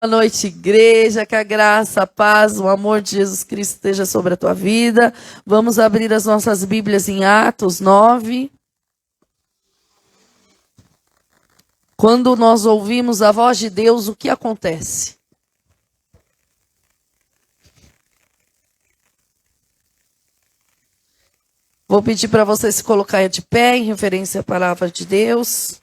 Boa noite, igreja, que a graça, a paz, o amor de Jesus Cristo esteja sobre a tua vida. Vamos abrir as nossas Bíblias em Atos 9. Quando nós ouvimos a voz de Deus, o que acontece? Vou pedir para você se colocar de pé em referência à palavra de Deus.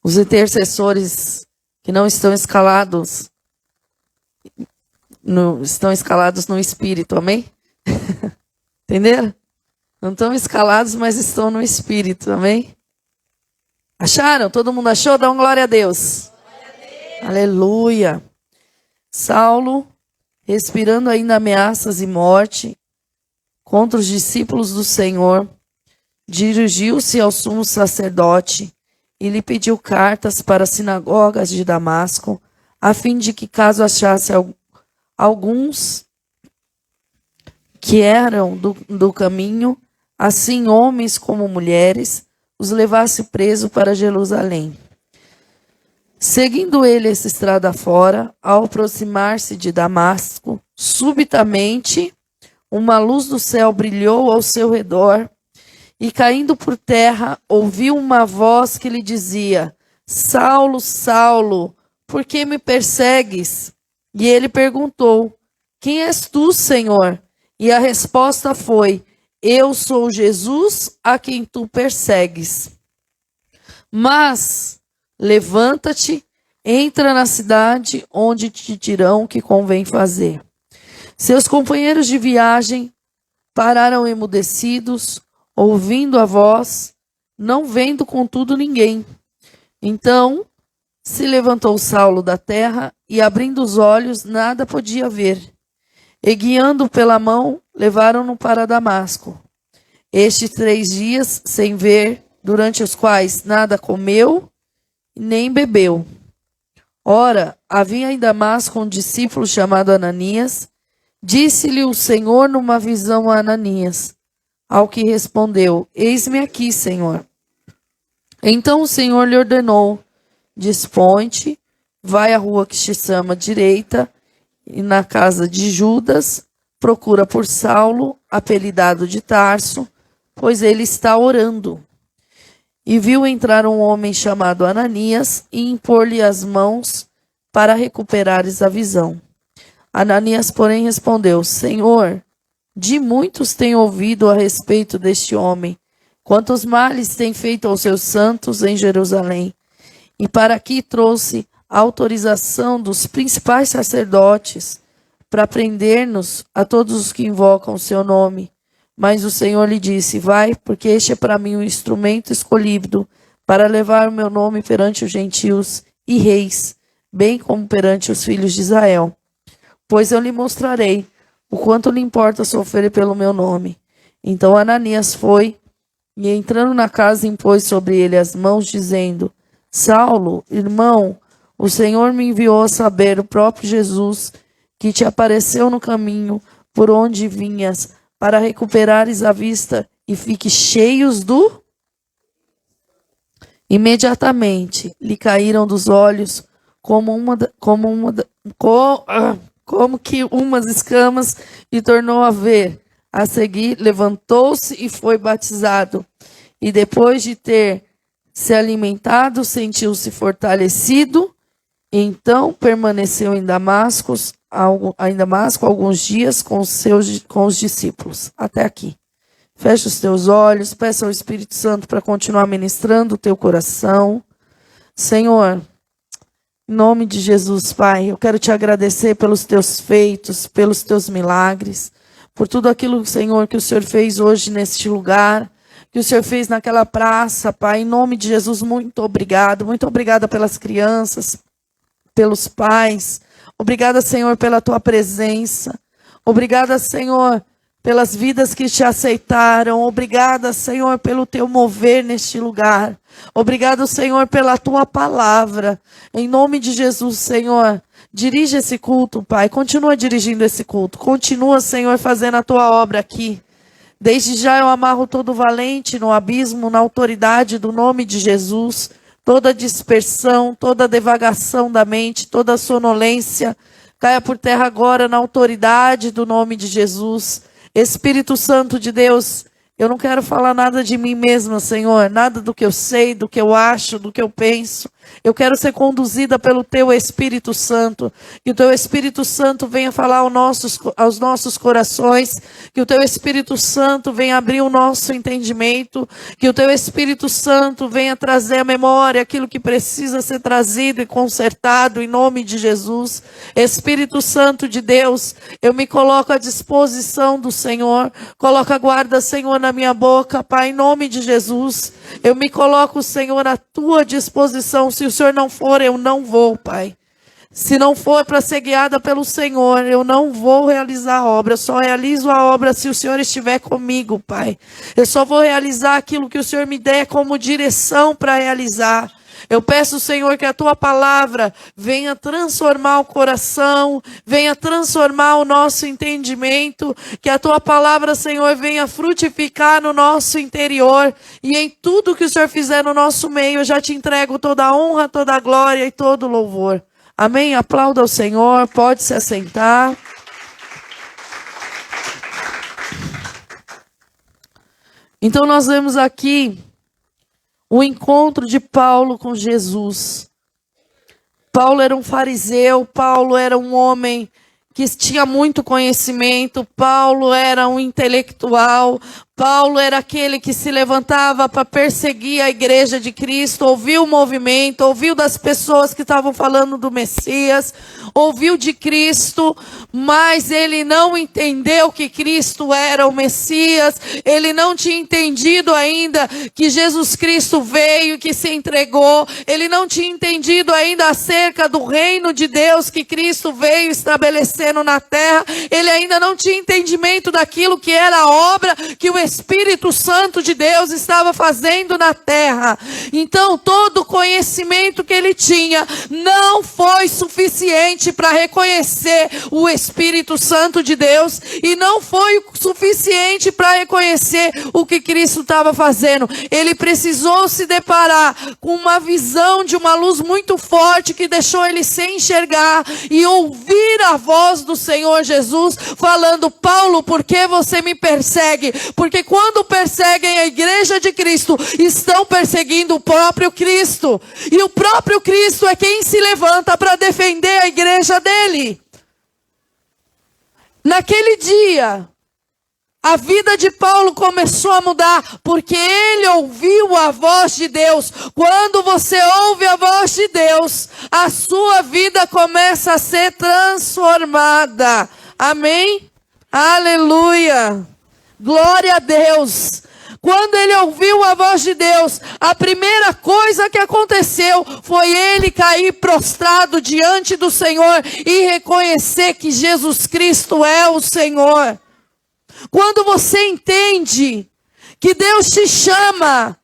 Os intercessores que não estão escalados, estão escalados no Espírito, amém? Entenderam? Não estão escalados, mas estão no Espírito, amém? Acharam? Todo mundo achou? Dá uma glória a Deus. Glória a Deus. Aleluia. Saulo, respirando ainda ameaças e morte contra os discípulos do Senhor, dirigiu-se ao sumo sacerdote e lhe pediu cartas para as sinagogas de Damasco, a fim de que, caso achasse alguns que eram do caminho, assim homens como mulheres, os levasse preso para Jerusalém. Seguindo ele essa estrada fora, ao aproximar-se de Damasco, subitamente uma luz do céu brilhou ao seu redor, e caindo por terra, ouviu uma voz que lhe dizia: Saulo, Saulo, por que me persegues? E ele perguntou: Quem és tu, Senhor? E a resposta foi: Eu sou Jesus, a quem tu persegues. Mas levanta-te, entra na cidade, onde te dirão o que convém fazer. Seus companheiros de viagem pararam emudecidos, ouvindo a voz, não vendo contudo ninguém. Então se levantou Saulo da terra e, abrindo os olhos, nada podia ver. E guiando pela mão, levaram-no para Damasco. Estes 3 dias sem ver, durante os quais nada comeu nem bebeu. Ora, havia em Damasco um discípulo chamado Ananias. Disse-lhe o Senhor numa visão a Ananias, ao que respondeu: Eis-me aqui, Senhor. Então o Senhor lhe ordenou: Dispõe-te, vai à rua que se chama Direita, e na casa de Judas, procura por Saulo, apelidado de Tarso, pois ele está orando. E viu entrar um homem chamado Ananias e impor-lhe as mãos para recuperares a visão. Ananias, porém, respondeu: Senhor, de muitos tenho ouvido a respeito deste homem, quantos males tem feito aos seus santos em Jerusalém. E para aqui trouxe a autorização dos principais sacerdotes para prender-nos a todos os que invocam o seu nome. Mas o Senhor lhe disse: Vai, porque este é para mim um instrumento escolhido para levar o meu nome perante os gentios e reis, bem como perante os filhos de Israel. Pois eu lhe mostrarei o quanto lhe importa sofrer pelo meu nome. Então Ananias foi, e entrando na casa impôs sobre ele as mãos, dizendo: Saulo, irmão, o Senhor me enviou a saber, o próprio Jesus, que te apareceu no caminho por onde vinhas, para recuperares a vista e fiques cheios do... Imediatamente lhe caíram dos olhos como que umas escamas, e tornou a ver. A seguir, levantou-se e foi batizado. E depois de ter se alimentado, sentiu-se fortalecido. Então permaneceu em Damasco alguns dias com os discípulos. Até aqui. Fecha os teus olhos, peça ao Espírito Santo para continuar ministrando o teu coração. Senhor, em nome de Jesus, Pai, eu quero te agradecer pelos teus feitos, pelos teus milagres, por tudo aquilo, Senhor, que o Senhor fez hoje neste lugar, que o Senhor fez naquela praça, Pai. Em nome de Jesus, muito obrigado. Muito obrigada pelas crianças, pelos pais. Obrigada, Senhor, pela tua presença. Obrigada, Senhor, pelas vidas que te aceitaram. Obrigada, Senhor, pelo teu mover neste lugar. Obrigado, Senhor, pela tua palavra. Em nome de Jesus, Senhor, dirige esse culto, Pai. Continua dirigindo esse culto. Continua, Senhor, fazendo a tua obra aqui. Desde já eu amarro todo valente no abismo, na autoridade do nome de Jesus. Toda dispersão, toda devagação da mente, toda sonolência, caia por terra agora na autoridade do nome de Jesus. Espírito Santo de Deus, eu não quero falar nada de mim mesma, Senhor, nada do que eu sei, do que eu acho, do que eu penso. Eu quero ser conduzida pelo Teu Espírito Santo. Que o Teu Espírito Santo venha falar aos nossos corações. Que o Teu Espírito Santo venha abrir o nosso entendimento. Que o Teu Espírito Santo venha trazer à memória aquilo que precisa ser trazido e consertado em nome de Jesus. Espírito Santo de Deus, eu me coloco à disposição do Senhor. Coloca a guarda, Senhor, na minha boca, Pai, em nome de Jesus. Eu me coloco, Senhor, à Tua disposição. Se o Senhor não for, eu não vou, Pai. Se não for para ser guiada pelo Senhor, eu não vou realizar a obra. Eu só realizo a obra se o Senhor estiver comigo, Pai. Eu só vou realizar aquilo que o Senhor me der como direção para realizar. Eu peço, Senhor, que a Tua palavra venha transformar o coração, venha transformar o nosso entendimento, que a Tua palavra, Senhor, venha frutificar no nosso interior e em tudo que o Senhor fizer no nosso meio, eu já te entrego toda a honra, toda a glória e todo o louvor. Amém? Aplauda ao Senhor, pode se assentar. Então nós vemos aqui o encontro de Paulo com Jesus. Paulo era um fariseu, Paulo era um homem que tinha muito conhecimento, Paulo era um intelectual, Paulo era aquele que se levantava para perseguir a igreja de Cristo, ouviu o movimento, ouviu das pessoas que estavam falando do Messias, ouviu de Cristo, mas ele não entendeu que Cristo era o Messias, ele não tinha entendido ainda que Jesus Cristo veio e que se entregou, ele não tinha entendido ainda acerca do reino de Deus que Cristo veio estabelecendo na terra, ele ainda não tinha entendimento daquilo que era a obra que o Espírito Santo de Deus estava fazendo na terra. Então todo o conhecimento que ele tinha não foi suficiente para reconhecer o Espírito Santo de Deus e não foi suficiente para reconhecer o que Cristo estava fazendo. Ele precisou se deparar com uma visão de uma luz muito forte que deixou ele sem enxergar e ouvir a voz do Senhor Jesus falando: Paulo, por que você me persegue? Porque quando perseguem a igreja de Cristo, estão perseguindo o próprio Cristo. E o próprio Cristo é quem se levanta para defender a igreja dele. Naquele dia, a vida de Paulo começou a mudar, porque ele ouviu a voz de Deus. Quando você ouve a voz de Deus, a sua vida começa a ser transformada. Amém? Aleluia! Glória a Deus! Quando ele ouviu a voz de Deus, a primeira coisa que aconteceu foi ele cair prostrado diante do Senhor e reconhecer que Jesus Cristo é o Senhor. Quando você entende que Deus te chama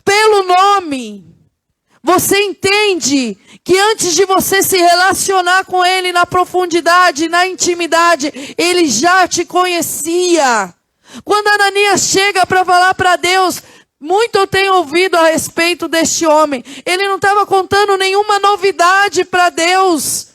pelo nome, você entende que antes de você se relacionar com Ele na profundidade, na intimidade, Ele já te conhecia. Quando Ananias chega para falar para Deus, muito eu tenho ouvido a respeito deste homem. Ele não estava contando nenhuma novidade para Deus.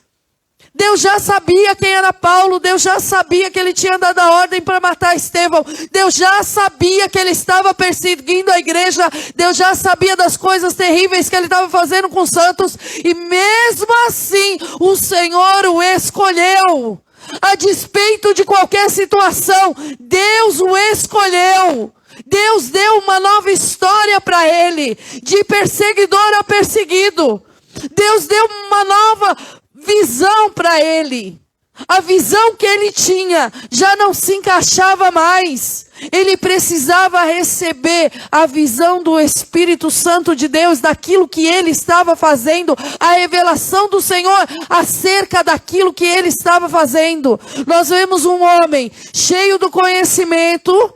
Deus já sabia quem era Paulo, Deus já sabia que ele tinha dado a ordem para matar Estevão, Deus já sabia que ele estava perseguindo a igreja, Deus já sabia das coisas terríveis que ele estava fazendo com os santos, e mesmo assim o Senhor o escolheu. A despeito de qualquer situação, Deus o escolheu. Deus deu uma nova história para ele, de perseguidor a perseguido. Deus deu uma nova visão para ele. A visão que ele tinha já não se encaixava mais. Ele precisava receber a visão do Espírito Santo de Deus, daquilo que ele estava fazendo, a revelação do Senhor acerca daquilo que ele estava fazendo. Nós vemos um homem cheio do conhecimento,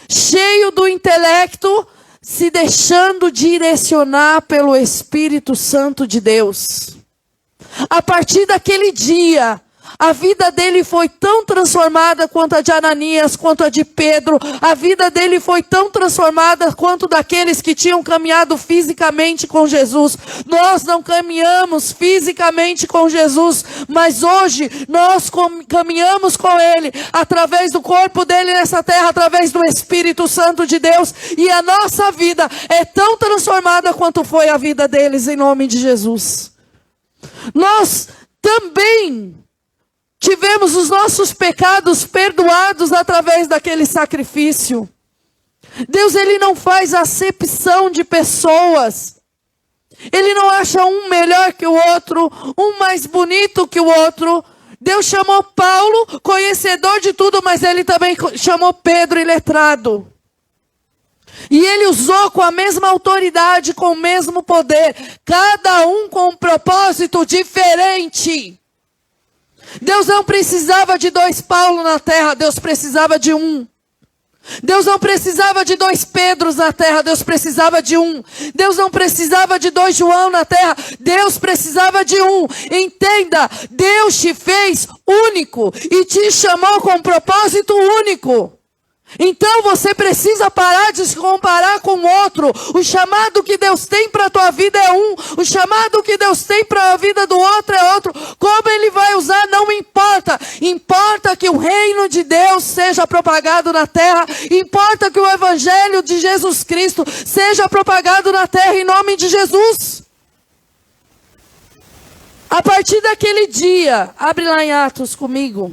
cheio do intelecto, se deixando direcionar pelo Espírito Santo de Deus. A partir daquele dia, A vida dele foi tão transformada quanto a de Ananias, quanto a de Pedro. A vida dele foi tão transformada quanto daqueles que tinham caminhado fisicamente com Jesus. Nós não caminhamos fisicamente com Jesus, mas hoje nós caminhamos com Ele, através do corpo dele nessa terra, através do Espírito Santo de Deus. E a nossa vida é tão transformada quanto foi a vida deles, em nome de Jesus. Nós também tivemos os nossos pecados perdoados através daquele sacrifício. Deus, Ele não faz acepção de pessoas. Ele não acha um melhor que o outro, um mais bonito que o outro. Deus chamou Paulo, conhecedor de tudo, mas Ele também chamou Pedro, iletrado. E Ele usou com a mesma autoridade, com o mesmo poder, cada um com um propósito diferente. Deus não precisava de 2 Paulo na terra, Deus precisava de um. Deus não precisava de 2 Pedros na terra, Deus precisava de um. Deus não precisava de 2 João na terra, Deus precisava de um. Entenda, Deus te fez único e te chamou com um propósito único. Então você precisa parar de se comparar com o outro. O chamado que Deus tem para a tua vida é um. O chamado que Deus tem para a vida do outro é outro. Como Ele vai usar não importa. Importa que o reino de Deus seja propagado na terra. Importa que o evangelho de Jesus Cristo seja propagado na terra em nome de Jesus. A partir daquele dia, abre lá em Atos comigo.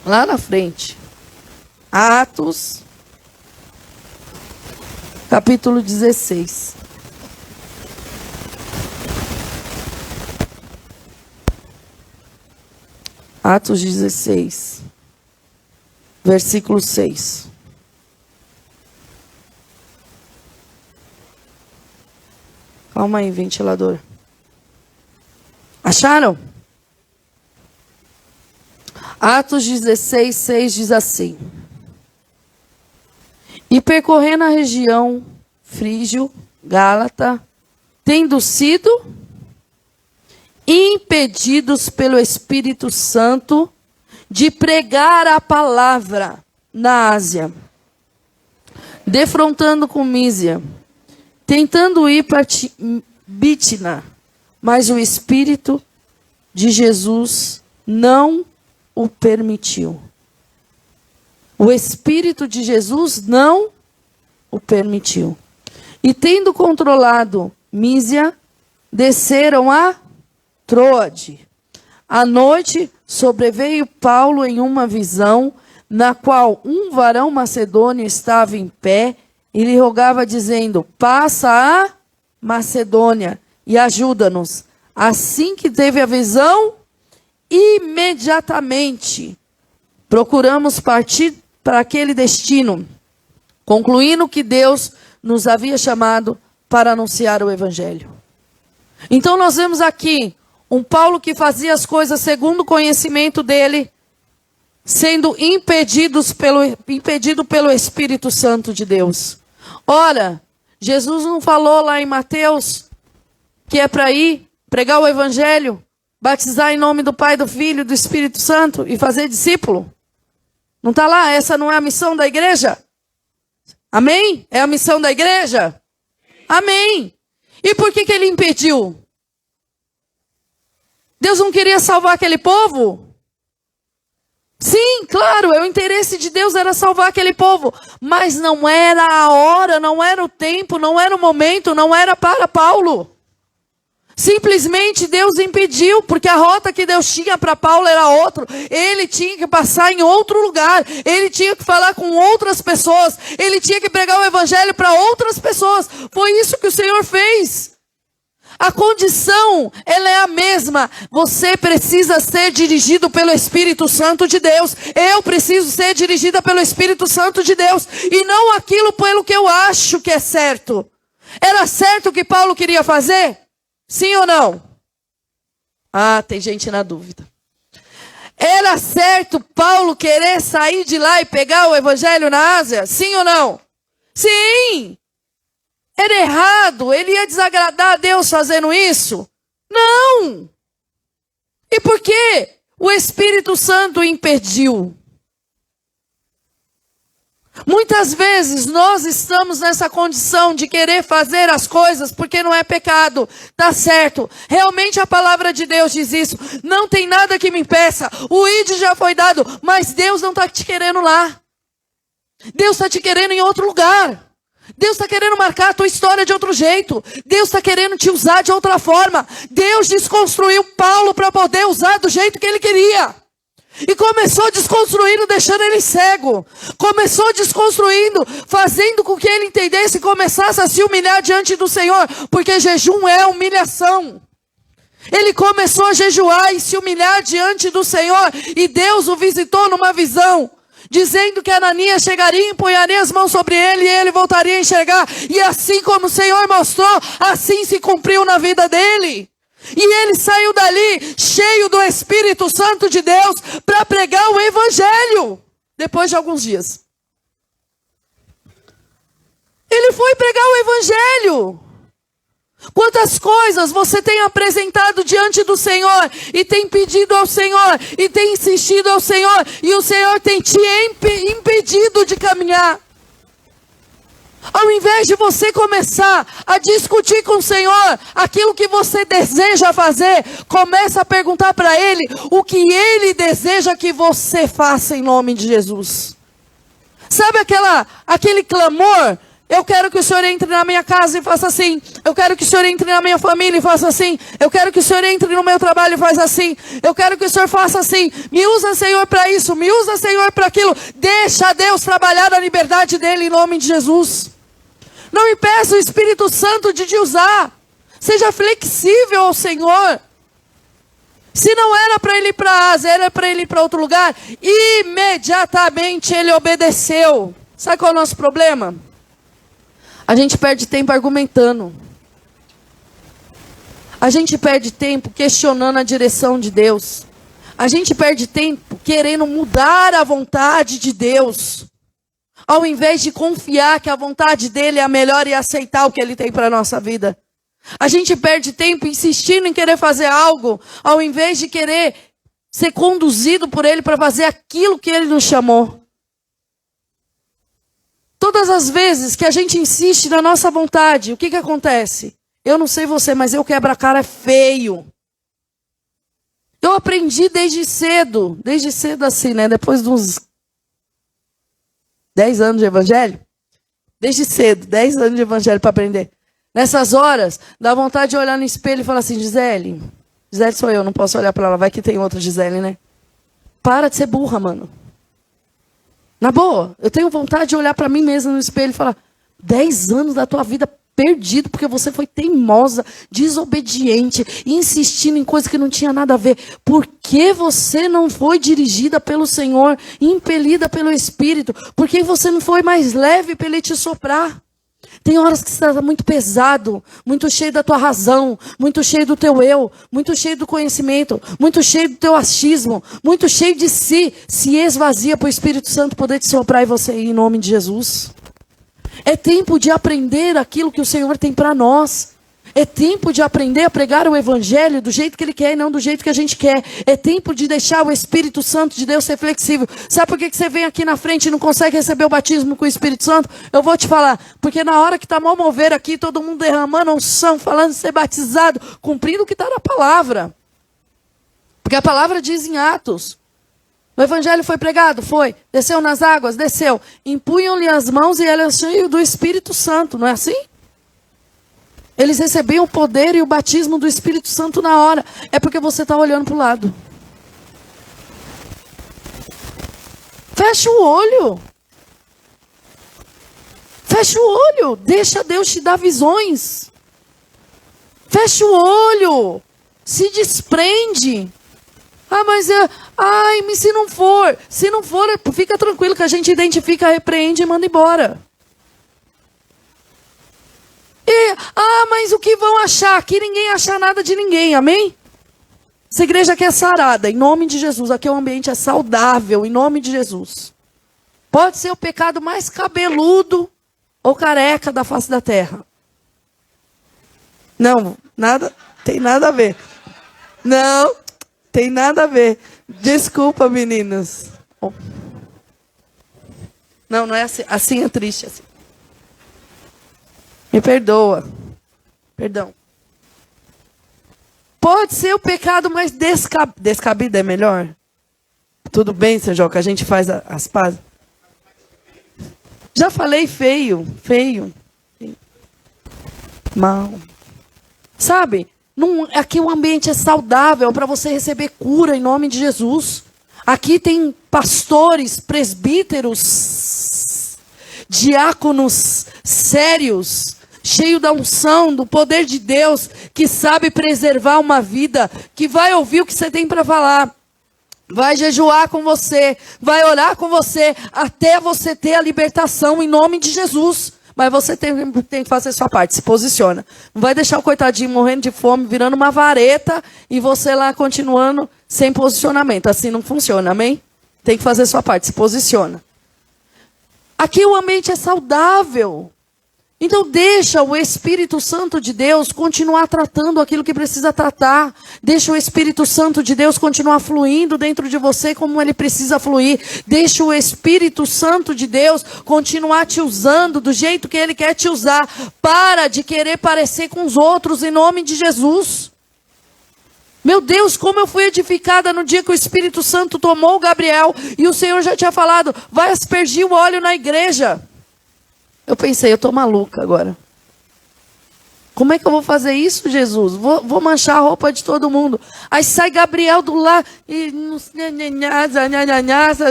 Lá na frente. Atos, capítulo 16. Atos 16, versículo 6. Calma aí, ventilador. Acharam? Atos 16, 6 diz assim: e percorrendo a região Frígio, Gálata, tendo sido impedidos pelo Espírito Santo de pregar a palavra na Ásia, defrontando com Mísia, tentando ir para Bítina, mas o Espírito de Jesus não o permitiu. O Espírito de Jesus não o permitiu. E tendo controlado Mísia, desceram a Troade. À noite sobreveio Paulo em uma visão, na qual um varão macedônio estava em pé e lhe rogava, dizendo: passa a Macedônia e ajuda-nos. Assim que teve a visão, imediatamente procuramos partir para aquele destino, concluindo que Deus nos havia chamado para anunciar o Evangelho. Então nós vemos aqui um Paulo que fazia as coisas segundo o conhecimento dele, sendo impedido pelo Espírito Santo de Deus. Ora, Jesus não falou lá em Mateus que é para ir pregar o Evangelho, batizar em nome do Pai, do Filho e do Espírito Santo e fazer discípulo? Não está lá? Essa não é a missão da igreja? Amém? É a missão da igreja? Amém. E por que ele impediu? Deus não queria salvar aquele povo? Sim, claro, o interesse de Deus era salvar aquele povo. Mas não era a hora, não era o tempo, não era o momento, não era para Paulo. Simplesmente Deus impediu, porque a rota que Deus tinha para Paulo era outra. Ele tinha que passar em outro lugar. Ele tinha que falar com outras pessoas. Ele tinha que pregar o evangelho para outras pessoas. Foi isso que o Senhor fez. A condição, ela é a mesma. Você precisa ser dirigido pelo Espírito Santo de Deus. Eu preciso ser dirigida pelo Espírito Santo de Deus. E não aquilo pelo que eu acho que é certo. Era certo o que Paulo queria fazer? Sim ou não? Ah, tem gente na dúvida. Era certo Paulo querer sair de lá e pegar o evangelho na Ásia? Sim ou não? Sim! Era errado? Ele ia desagradar a Deus fazendo isso? Não! E por quê? o Espírito Santo impediu. Muitas vezes nós estamos nessa condição de querer fazer as coisas porque não é pecado, tá certo. Realmente a palavra de Deus diz isso. Não tem nada que me impeça. O ID já foi dado, mas Deus não está te querendo lá. Deus está te querendo em outro lugar. Deus está querendo marcar a tua história de outro jeito. Deus está querendo te usar de outra forma. Deus desconstruiu Paulo para poder usar do jeito que ele queria. E começou desconstruindo, deixando ele cego. Começou desconstruindo, fazendo com que ele entendesse e começasse a se humilhar diante do Senhor. Porque jejum é humilhação. Ele começou a jejuar e se humilhar diante do Senhor. E Deus o visitou numa visão, dizendo que Ananias chegaria e empunharia as mãos sobre ele e ele voltaria a enxergar. E assim como o Senhor mostrou, assim se cumpriu na vida dele. E ele saiu dali cheio do Espírito Santo de Deus para pregar o Evangelho. Depois de alguns dias, ele foi pregar o Evangelho. Quantas coisas você tem apresentado diante do Senhor e tem pedido ao Senhor e tem insistido ao Senhor e o Senhor tem te impedido de caminhar. Ao invés de você começar a discutir com o Senhor aquilo que você deseja fazer, começa a perguntar para Ele o que Ele deseja que você faça em nome de Jesus. Sabe aquele clamor? Eu quero que o Senhor entre na minha casa e faça assim. Eu quero que o Senhor entre na minha família e faça assim. Eu quero que o Senhor entre no meu trabalho e faça assim. Eu quero que o Senhor faça assim. Me usa, Senhor, para isso. Me usa, Senhor, para aquilo. Deixa Deus trabalhar na liberdade dEle em nome de Jesus. Não impeça o Espírito Santo de te usar. Seja flexível ao Senhor. Se não era para ele ir para a Ásia, era para ele ir para outro lugar, imediatamente ele obedeceu. Sabe qual é o nosso problema? A gente perde tempo argumentando. A gente perde tempo questionando a direção de Deus. A gente perde tempo querendo mudar a vontade de Deus, ao invés de confiar que a vontade dele é a melhor e aceitar o que ele tem para a nossa vida. A gente perde tempo insistindo em querer fazer algo, ao invés de querer ser conduzido por ele para fazer aquilo que ele nos chamou. Todas as vezes que a gente insiste na nossa vontade, o que acontece? Eu não sei você, mas eu quebro a cara feio. Eu aprendi desde cedo assim, né? Depois de uns 10 anos de evangelho. Desde cedo, 10 anos de evangelho para aprender. Nessas horas, dá vontade de olhar no espelho e falar assim, Gisele sou eu, não posso olhar para ela, vai que tem outra Gisele, né? Para de ser burra, mano. Na boa, eu tenho vontade de olhar para mim mesma no espelho e falar, 10 anos da tua vida perdido porque você foi teimosa, desobediente, insistindo em coisas que não tinha nada a ver. Por que você não foi dirigida pelo Senhor, impelida pelo Espírito? Por que você não foi mais leve para Ele te soprar? Tem horas que você está muito pesado, muito cheio da tua razão, muito cheio do teu eu, muito cheio do conhecimento, muito cheio do teu achismo, muito cheio de si. Se esvazia para o Espírito Santo poder te soprar e você ir em nome de Jesus. É tempo de aprender aquilo que o Senhor tem para nós. É tempo de aprender a pregar o Evangelho do jeito que Ele quer e não do jeito que a gente quer. É tempo de deixar o Espírito Santo de Deus ser flexível. Sabe por que você vem aqui na frente e não consegue receber o batismo com o Espírito Santo? Eu vou te falar. Porque na hora que está mal mover aqui, todo mundo derramando unção, falando de ser batizado, cumprindo o que está na palavra. Porque a palavra diz em Atos. O Evangelho foi pregado? Foi. Desceu nas águas? Desceu. Impunham-lhe as mãos e ele é cheio do Espírito Santo. Não é assim? Eles recebiam o poder e o batismo do Espírito Santo na hora. É porque você está olhando para o lado. Fecha o olho. Fecha o olho. Deixa Deus te dar visões. Fecha o olho. Se desprende. Mas se não for. Se não for, fica tranquilo que a gente identifica, repreende e manda embora. Mas o que vão achar? Aqui ninguém acha nada de ninguém, amém? Essa igreja aqui é sarada, em nome de Jesus. Aqui o ambiente é saudável, em nome de Jesus. Pode ser o pecado mais cabeludo ou careca da face da terra. Não, nada, tem nada a ver. Não, tem nada a ver. Desculpa, meninas. Não, não é assim. Assim é triste. Assim. Me perdoa. Perdão. Pode ser o pecado mais descabido, é melhor? Tudo bem, seu João, que a gente faz as pazes? Já falei feio. Mal. Sabe? Aqui o ambiente é saudável para você receber cura em nome de Jesus. Aqui tem pastores, presbíteros, diáconos sérios, cheio da unção, do poder de Deus, que sabe preservar uma vida, que vai ouvir o que você tem para falar. Vai jejuar com você, vai orar com você, até você ter a libertação em nome de Jesus. Mas você tem que fazer a sua parte, se posiciona. Não vai deixar o coitadinho morrendo de fome, virando uma vareta, e você lá continuando sem posicionamento. Assim não funciona, amém? Tem que fazer a sua parte, se posiciona. Aqui o ambiente é saudável. Então deixa o Espírito Santo de Deus continuar tratando aquilo que precisa tratar. Deixa o Espírito Santo de Deus continuar fluindo dentro de você como ele precisa fluir. Deixa o Espírito Santo de Deus continuar te usando do jeito que ele quer te usar. Para de querer parecer com os outros em nome de Jesus. Meu Deus, como eu fui edificada no dia que o Espírito Santo tomou o Gabriel e o Senhor já tinha falado, vai aspergir o óleo na igreja. Eu pensei, eu estou maluca agora. Como é que eu vou fazer isso, Jesus? Vou manchar a roupa de todo mundo. Aí sai Gabriel do lá e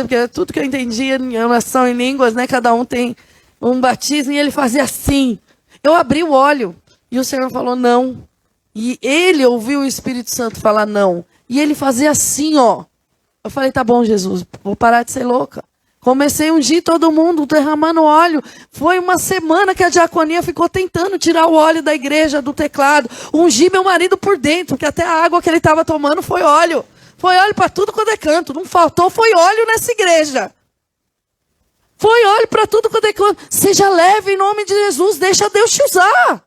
porque tudo que eu entendia em oração em línguas, né? Cada um tem um batismo e ele fazia assim. Eu abri o óleo e o Senhor falou não. E ele ouviu o Espírito Santo falar não. E ele fazia assim, ó. Eu falei, tá bom, Jesus, vou parar de ser louca. Comecei a ungir todo mundo, derramando óleo. Foi uma semana que a diaconia ficou tentando tirar o óleo da igreja, do teclado. Ungi meu marido por dentro, que até a água que ele estava tomando foi óleo. Foi óleo para tudo quanto é canto. Não faltou, foi óleo nessa igreja. Foi óleo para tudo quanto é canto. Seja leve em nome de Jesus, deixa Deus te usar.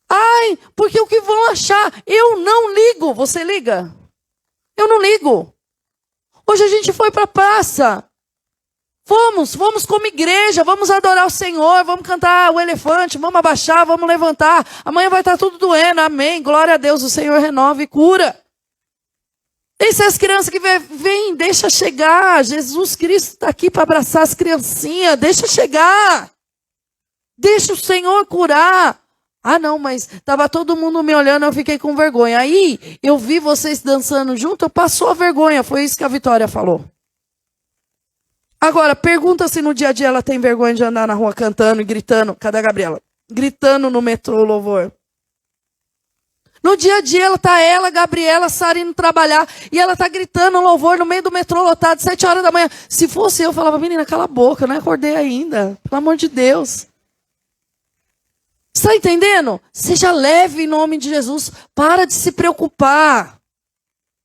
Ai, porque o que vão achar? Eu não ligo. Você liga? Eu não ligo. Hoje a gente foi para a praça. Vamos como igreja, vamos adorar o Senhor, vamos cantar o elefante, vamos abaixar, vamos levantar. Amanhã vai estar tudo doendo, amém. Glória a Deus, o Senhor renova e cura. E se as crianças que vêm, deixa chegar. Jesus Cristo está aqui para abraçar as criancinhas, deixa chegar. Deixa o Senhor curar. Ah, não, mas estava todo mundo me olhando, eu fiquei com vergonha. Aí, eu vi vocês dançando junto, passou a vergonha. Foi isso que a Vitória falou. Agora, pergunta se no dia a dia ela tem vergonha de andar na rua cantando e gritando. Cadê a Gabriela? Gritando no metrô, louvor. No dia a dia, Gabriela, saindo trabalhar, e ela está gritando louvor no meio do metrô lotado, 7 horas da manhã. Se fosse eu falava, menina, cala a boca, eu não acordei ainda. Pelo amor de Deus. Está entendendo? Seja leve em nome de Jesus. Para de se preocupar.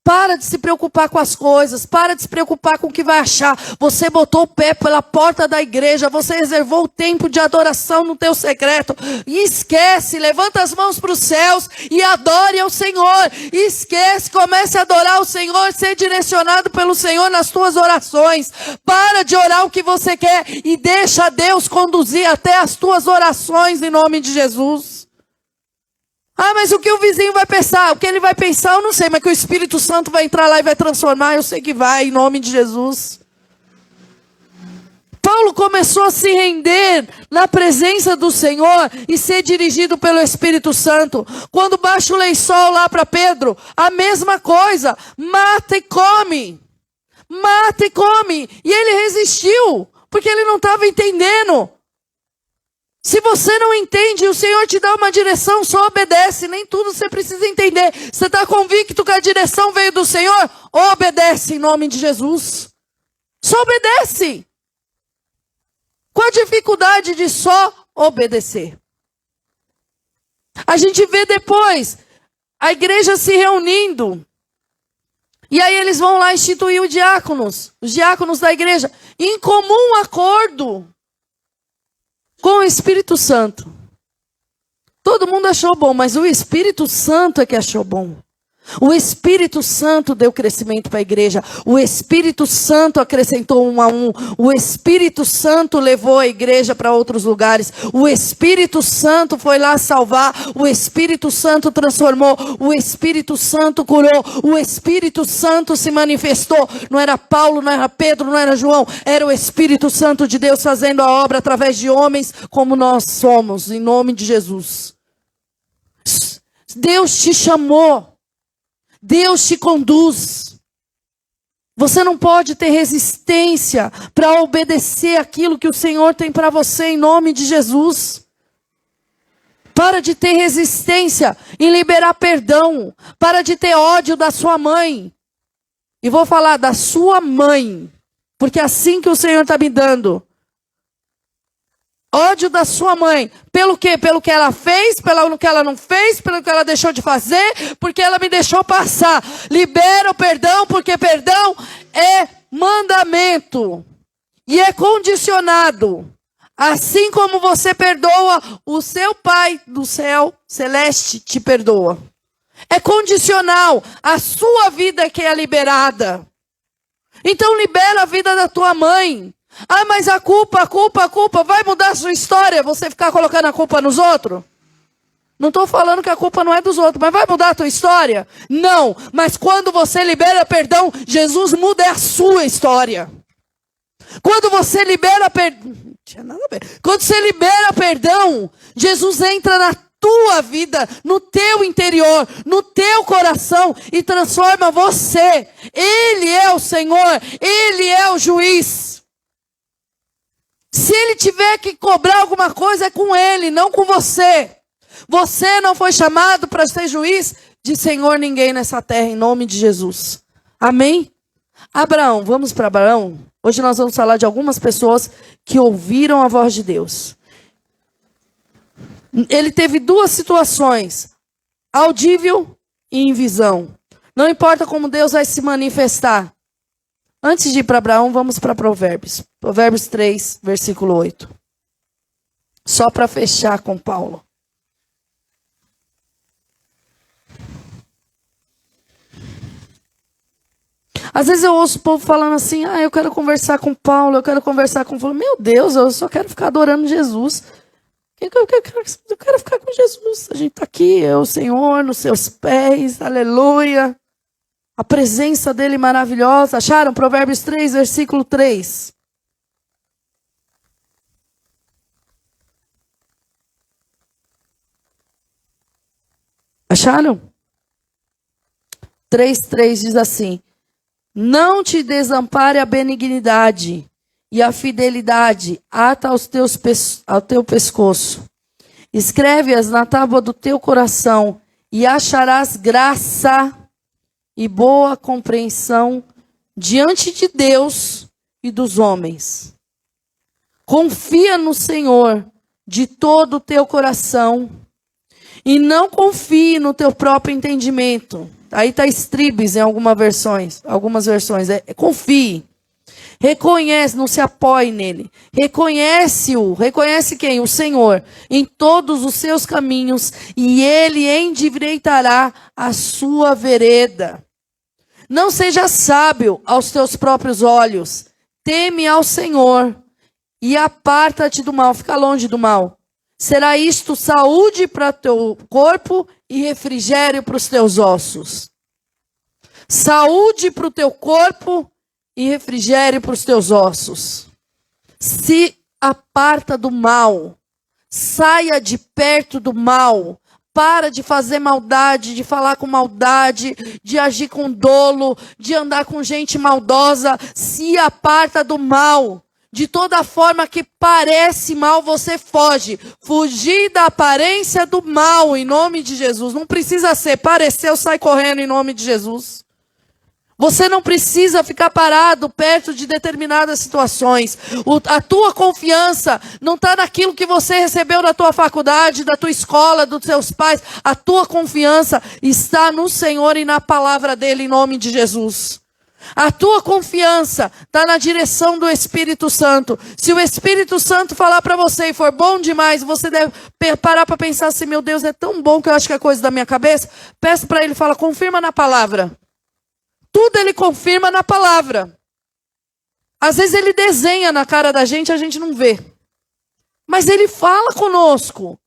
Para de se preocupar com as coisas. Para de se preocupar com o que vai achar. Você botou o pé pela porta da igreja. Você reservou o tempo de adoração no teu secreto. E esquece. Levanta as mãos para os céus e adore ao Senhor. E esquece. Comece a adorar o Senhor. Ser direcionado pelo Senhor nas tuas orações. Para de orar o que você quer. E deixa Deus conduzir até as tuas orações em nome de Jesus. Ah, mas o que o vizinho vai pensar? O que ele vai pensar, eu não sei. Mas que o Espírito Santo vai entrar lá e vai transformar, eu sei que vai, em nome de Jesus. Paulo começou a se render na presença do Senhor e ser dirigido pelo Espírito Santo. Quando baixa o lençol lá para Pedro, a mesma coisa. Mata e come. Mata e come. E ele resistiu, porque ele não estava entendendo. Se você não entende, o Senhor te dá uma direção, só obedece. Nem tudo você precisa entender. Você está convicto que a direção veio do Senhor? Obedece em nome de Jesus. Só obedece. Qual a dificuldade de só obedecer? A gente vê depois a igreja se reunindo. E aí eles vão lá instituir os diáconos da igreja, em comum acordo com o Espírito Santo. Todo mundo achou bom, mas o Espírito Santo é que achou bom. O Espírito Santo deu crescimento para a igreja. O Espírito Santo acrescentou um a um. O Espírito Santo levou a igreja para outros lugares. O Espírito Santo foi lá salvar. O Espírito Santo transformou. O Espírito Santo curou. O Espírito Santo se manifestou. Não era Paulo, não era Pedro, não era João. Era o Espírito Santo de Deus fazendo a obra através de homens como nós somos, em nome de Jesus. Deus te chamou. Deus te conduz. Você não pode ter resistência para obedecer aquilo que o Senhor tem para você em nome de Jesus. Para de ter resistência em liberar perdão. Para de ter ódio da sua mãe. E vou falar da sua mãe. Porque é assim que o Senhor está me dando. Ódio da sua mãe. Pelo quê? Pelo que ela fez, pelo que ela não fez, pelo que ela deixou de fazer, porque ela me deixou passar. Libera o perdão, porque perdão é mandamento. E é condicionado. Assim como você perdoa, o seu Pai do céu celeste te perdoa. É condicional. A sua vida que é liberada. Então libera a vida da tua mãe. Ah, mas a culpa vai mudar a sua história? Você ficar colocando a culpa nos outros? Não estou falando que a culpa não é dos outros, mas vai mudar a tua história? Não, mas quando você libera perdão, Jesus muda a sua história. Quando você libera perdão, quando você libera perdão, Jesus entra na tua vida, no teu interior, no teu coração e transforma você. Ele é o Senhor, Ele é o juiz. Se ele tiver que cobrar alguma coisa, é com ele, não com você. Você não foi chamado para ser juiz de senhor ninguém nessa terra, em nome de Jesus. Amém? Abraão, vamos para Abraão? Hoje nós vamos falar de algumas pessoas que ouviram a voz de Deus. Ele teve duas situações, audível e em visão. Não importa como Deus vai se manifestar. Antes de ir para Abraão, vamos para Provérbios. Provérbios 3, versículo 8. Só para fechar com Paulo. Às vezes eu ouço o povo falando assim, eu quero conversar com Paulo, eu quero conversar com Paulo. Meu Deus, eu só quero ficar adorando Jesus. Eu quero ficar com Jesus. A gente está aqui, é o Senhor, nos seus pés, aleluia. A presença dele maravilhosa. Acharam? Provérbios 3, versículo 3. Acharam? 3:3 diz assim: não te desampare a benignidade e a fidelidade ata ao teu pescoço. Escreve-as na tábua do teu coração e acharás graça e boa compreensão diante de Deus e dos homens. Confia no Senhor de todo o teu coração e não confie no teu próprio entendimento. Aí está estribes em algumas versões. Confie. Reconhece, não se apoie nele. Reconhece-o. Reconhece quem? O Senhor. Em todos os seus caminhos e ele endireitará a sua vereda. Não seja sábio aos teus próprios olhos. Teme ao Senhor e aparta-te do mal. Fica longe do mal. Será isto saúde para o teu corpo e refrigério para os teus ossos. Saúde para o teu corpo e refrigério para os teus ossos. Se aparta do mal. Saia de perto do mal. Para de fazer maldade, de falar com maldade, de agir com dolo, de andar com gente maldosa. Se aparta do mal. De toda forma que parece mal, você foge. Fugir da aparência do mal, em nome de Jesus. Não precisa ser. Pareceu, sai correndo em nome de Jesus. Você não precisa ficar parado perto de determinadas situações. A tua confiança não está naquilo que você recebeu da tua faculdade, da tua escola, dos seus pais. A tua confiança está no Senhor e na palavra dele, em nome de Jesus. A tua confiança está na direção do Espírito Santo. Se o Espírito Santo falar para você e for bom demais, você deve parar para pensar assim, meu Deus, é tão bom que eu acho que é coisa da minha cabeça. Peça para ele, fala, confirma na palavra. Tudo ele confirma na palavra. Às vezes ele desenha na cara da gente, a gente não vê. Mas ele fala conosco.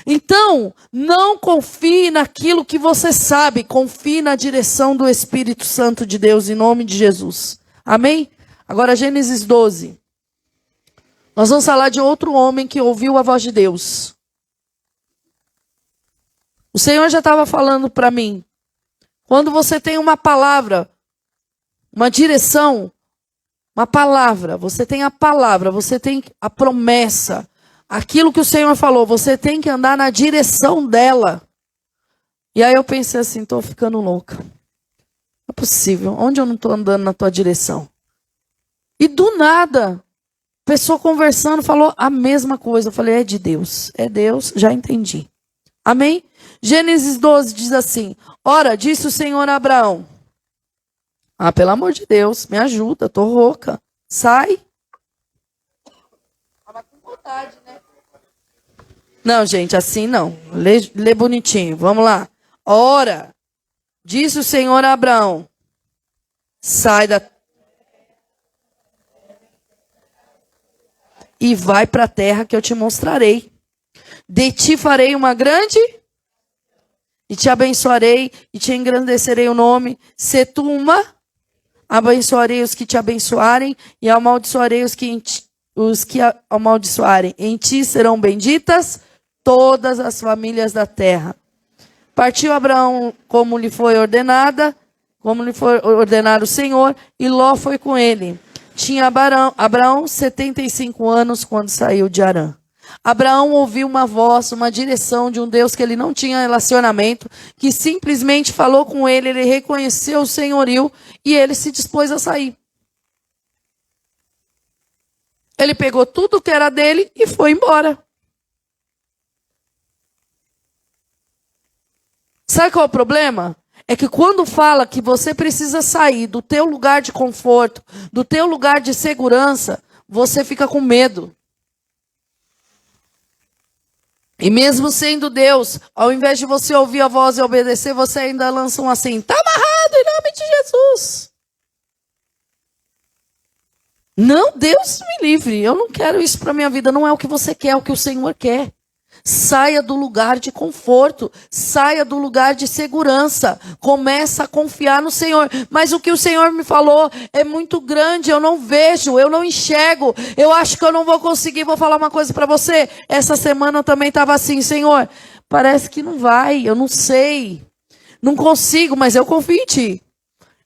Então, não confie naquilo que você sabe. Confie na direção do Espírito Santo de Deus, em nome de Jesus. Amém? Agora, Gênesis 12. Nós vamos falar de outro homem que ouviu a voz de Deus. O Senhor já estava falando para mim. Quando você tem uma palavra, uma direção, uma palavra, você tem a palavra, você tem a promessa, aquilo que o Senhor falou, você tem que andar na direção dela. E aí eu pensei assim, estou ficando louca. Não é possível, onde eu não estou andando na tua direção? E do nada, pessoa conversando, falou a mesma coisa. Eu falei, é Deus, já entendi. Amém? Gênesis 12 diz assim, ora, disse o Senhor a Abraão, pelo amor de Deus, me ajuda, estou rouca. Sai. Tava com vontade, né? Não, gente, assim não. Lê bonitinho. Vamos lá. Ora, disse o Senhor a Abraão, sai da... e vai para a terra que eu te mostrarei. De ti farei uma grande... e te abençoarei e te engrandecerei o nome. Se tu uma... abençoarei os que te abençoarem e amaldiçoarei os que amaldiçoarem. Em ti serão benditas todas as famílias da terra. Partiu Abraão como lhe foi ordenado o Senhor, e Ló foi com ele. Tinha Abraão 75 anos quando saiu de Harã. Abraão ouviu uma voz, uma direção de um Deus que ele não tinha relacionamento, que simplesmente falou com ele, ele reconheceu o senhorio e ele se dispôs a sair. Ele pegou tudo que era dele e foi embora. Sabe qual é o problema? É que quando fala que você precisa sair do teu lugar de conforto, do teu lugar de segurança, você fica com medo. E mesmo sendo Deus, ao invés de você ouvir a voz e obedecer, você ainda lança um assim, está amarrado em nome de Jesus. Não, Deus me livre, eu não quero isso para a minha vida, não é o que você quer, é o que o Senhor quer. Saia do lugar de conforto, saia do lugar de segurança, começa a confiar no Senhor. Mas o que o Senhor me falou é muito grande, eu não vejo, eu não enxergo, eu acho que eu não vou conseguir. Vou falar uma coisa para você, essa semana eu também estava assim, Senhor, parece que não vai, eu não sei, não consigo, mas eu confio em Ti.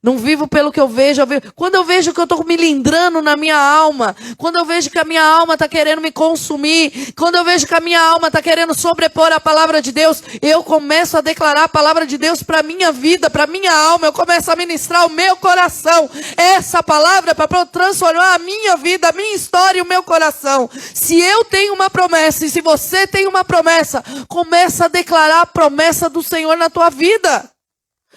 Não vivo pelo que eu vejo. Quando eu vejo que eu estou me lindrando na minha alma, quando eu vejo que a minha alma está querendo me consumir, quando eu vejo que a minha alma está querendo sobrepor a palavra de Deus, eu começo a declarar a palavra de Deus para a minha vida, para a minha alma, eu começo a ministrar o meu coração. Essa palavra é para transformar a minha vida, a minha história e o meu coração. Se eu tenho uma promessa e se você tem uma promessa, começa a declarar a promessa do Senhor na tua vida.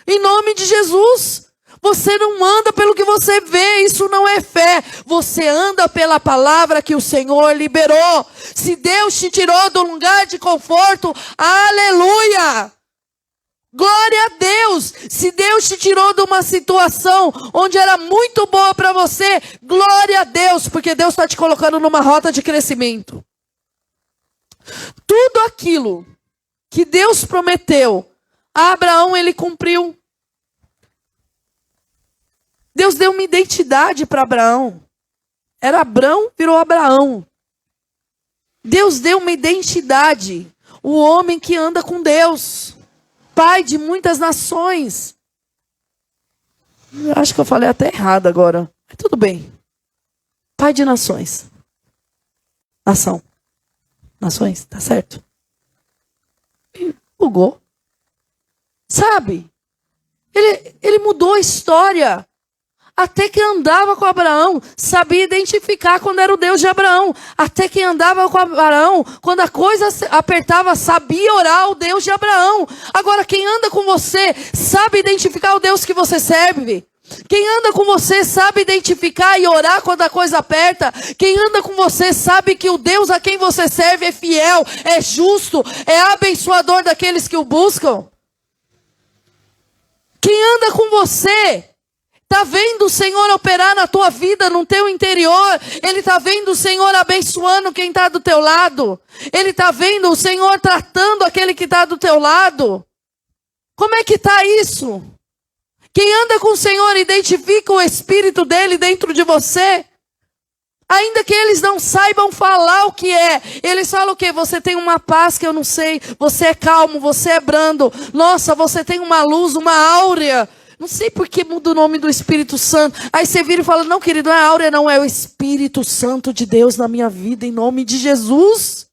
Em nome de Jesus. Você não anda pelo que você vê, isso não é fé. Você anda pela palavra que o Senhor liberou. Se Deus te tirou do lugar de conforto, aleluia! Glória a Deus! Se Deus te tirou de uma situação onde era muito boa para você, glória a Deus, porque Deus está te colocando numa rota de crescimento. Tudo aquilo que Deus prometeu a Abraão, ele cumpriu. Deus deu uma identidade para Abraão. Era Abrão, virou Abraão. Deus deu uma identidade. O homem que anda com Deus. Pai de muitas nações. Eu acho que eu falei até errado agora. Mas tudo bem. Pai de nações. Nação. Nações, tá certo? Bugou. Sabe? Ele mudou a história. Até quem andava com Abraão sabia identificar quando era o Deus de Abraão. Até quem andava com Abraão, quando a coisa apertava, sabia orar o Deus de Abraão. Agora, quem anda com você sabe identificar o Deus que você serve. Quem anda com você sabe identificar e orar quando a coisa aperta. Quem anda com você sabe que o Deus a quem você serve é fiel, é justo, é abençoador daqueles que o buscam. Quem anda com você está vendo o Senhor operar na tua vida, no teu interior. Ele está vendo o Senhor abençoando quem está do teu lado. Ele está vendo o Senhor tratando aquele que está do teu lado. Como é que está isso? Quem anda com o Senhor identifica o Espírito dele dentro de você. Ainda que eles não saibam falar o que é. Eles falam o quê? Você tem uma paz que eu não sei. Você é calmo, você é brando. Nossa, você tem uma luz, uma áurea. Não sei por que muda o nome do Espírito Santo. Aí você vira e fala, não querido, não é áurea não. É o Espírito Santo de Deus na minha vida, em nome de Jesus.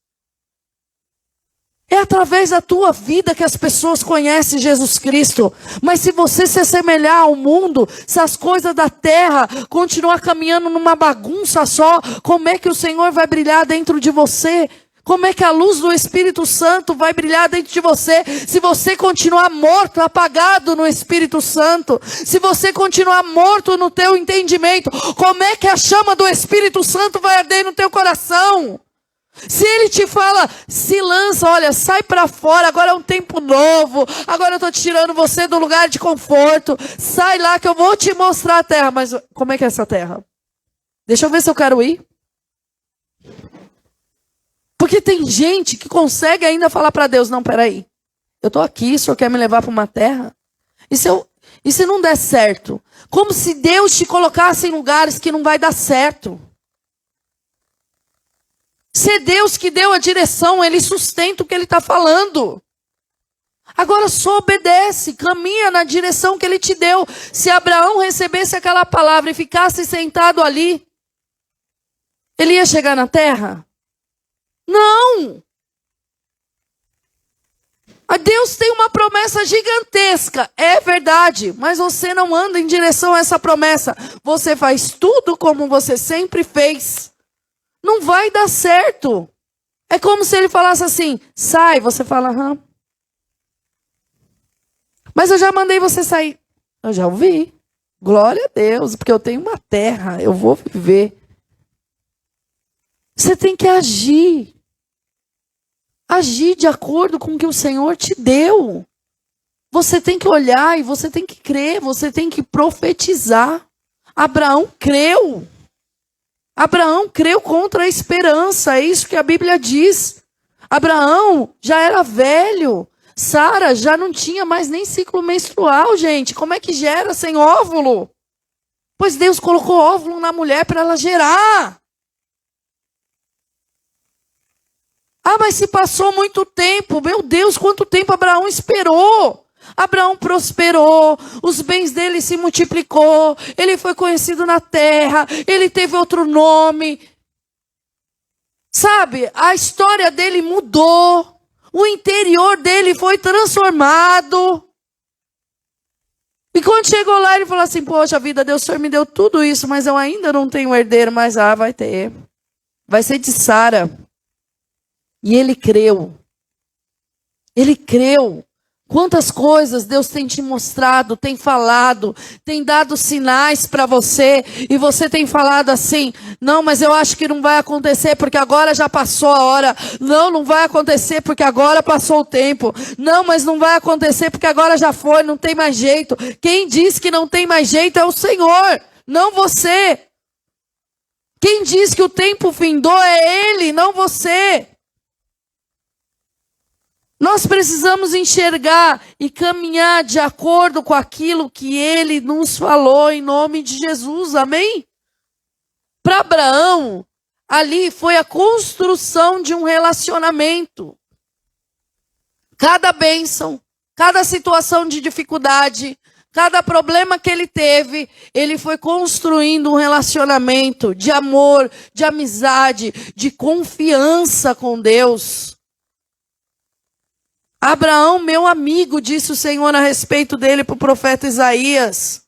É através da tua vida que as pessoas conhecem Jesus Cristo. Mas se você se assemelhar ao mundo, se as coisas da terra continuar caminhando numa bagunça só, como é que o Senhor vai brilhar dentro de você? Como é que a luz do Espírito Santo vai brilhar dentro de você? Se você continuar morto, apagado no Espírito Santo. Se você continuar morto no teu entendimento, como é que a chama do Espírito Santo vai arder no teu coração? Se ele te fala, se lança, olha, sai para fora, agora é um tempo novo, agora eu estou tirando você do lugar de conforto, sai lá que eu vou te mostrar a terra. Mas como é que é essa terra? Deixa eu ver se eu quero ir. Porque tem gente que consegue ainda falar para Deus, não, peraí, eu estou aqui, o Senhor quer me levar para uma terra? E se não der certo? Como se Deus te colocasse em lugares que não vai dar certo. Se é Deus que deu a direção, Ele sustenta o que Ele está falando. Agora só obedece, caminha na direção que Ele te deu. Se Abraão recebesse aquela palavra e ficasse sentado ali, ele ia chegar na terra? Não! Deus tem uma promessa gigantesca, é verdade, mas você não anda em direção a essa promessa. Você faz tudo como você sempre fez. Não vai dar certo. É como se ele falasse assim, sai, você fala, aham. Mas eu já mandei você sair. Eu já ouvi. Glória a Deus, porque eu tenho uma terra, eu vou viver. Você tem que agir. Agir de acordo com o que o Senhor te deu. Você tem que olhar e você tem que crer, você tem que profetizar. Abraão creu. Abraão creu contra a esperança, é isso que a Bíblia diz. Abraão já era velho. Sara já não tinha mais nem ciclo menstrual, gente. Como é que gera sem óvulo? Pois Deus colocou óvulo na mulher para ela gerar. Ah, mas se passou muito tempo. Meu Deus, quanto tempo Abraão esperou. Abraão prosperou, os bens dele se multiplicou, ele foi conhecido na terra, ele teve outro nome. Sabe, a história dele mudou, o interior dele foi transformado. E quando chegou lá, ele falou assim, poxa vida, Deus, o Senhor me deu tudo isso, mas eu ainda não tenho herdeiro, mas vai ter. Vai ser de Sara. E ele creu. Ele creu. Quantas coisas Deus tem te mostrado, tem falado, tem dado sinais para você, e você tem falado assim, não, mas eu acho que não vai acontecer, porque agora já passou a hora. Não, não vai acontecer, porque agora passou o tempo. Não, mas não vai acontecer, porque agora já foi, não tem mais jeito. Quem diz que não tem mais jeito é o Senhor, não você. Quem diz que o tempo findou é Ele, não você. Nós precisamos enxergar e caminhar de acordo com aquilo que Ele nos falou em nome de Jesus, amém? Para Abraão, ali foi a construção de um relacionamento. Cada bênção, cada situação de dificuldade, cada problema que ele teve, ele foi construindo um relacionamento de amor, de amizade, de confiança com Deus. Abraão, meu amigo, disse o Senhor a respeito dele para o profeta Isaías.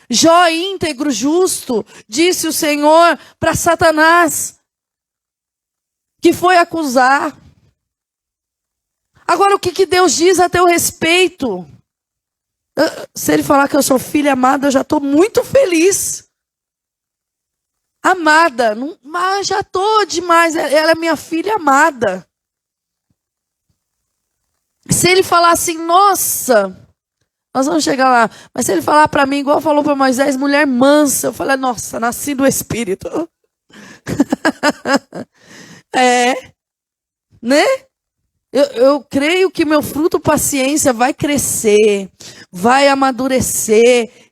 Jó, íntegro, justo, disse o Senhor para Satanás, que foi acusar. Agora, o que Deus diz a teu respeito? se ele falar que eu sou filha amada, eu já estou muito feliz. Amada, não, mas já estou demais. Ela é minha filha amada. Se ele falar assim, nossa, nós vamos chegar lá. Mas se ele falar para mim, igual falou para Moisés, mulher mansa, eu falei, nossa, nasci do Espírito. Né? Eu creio que meu fruto paciência vai crescer, vai amadurecer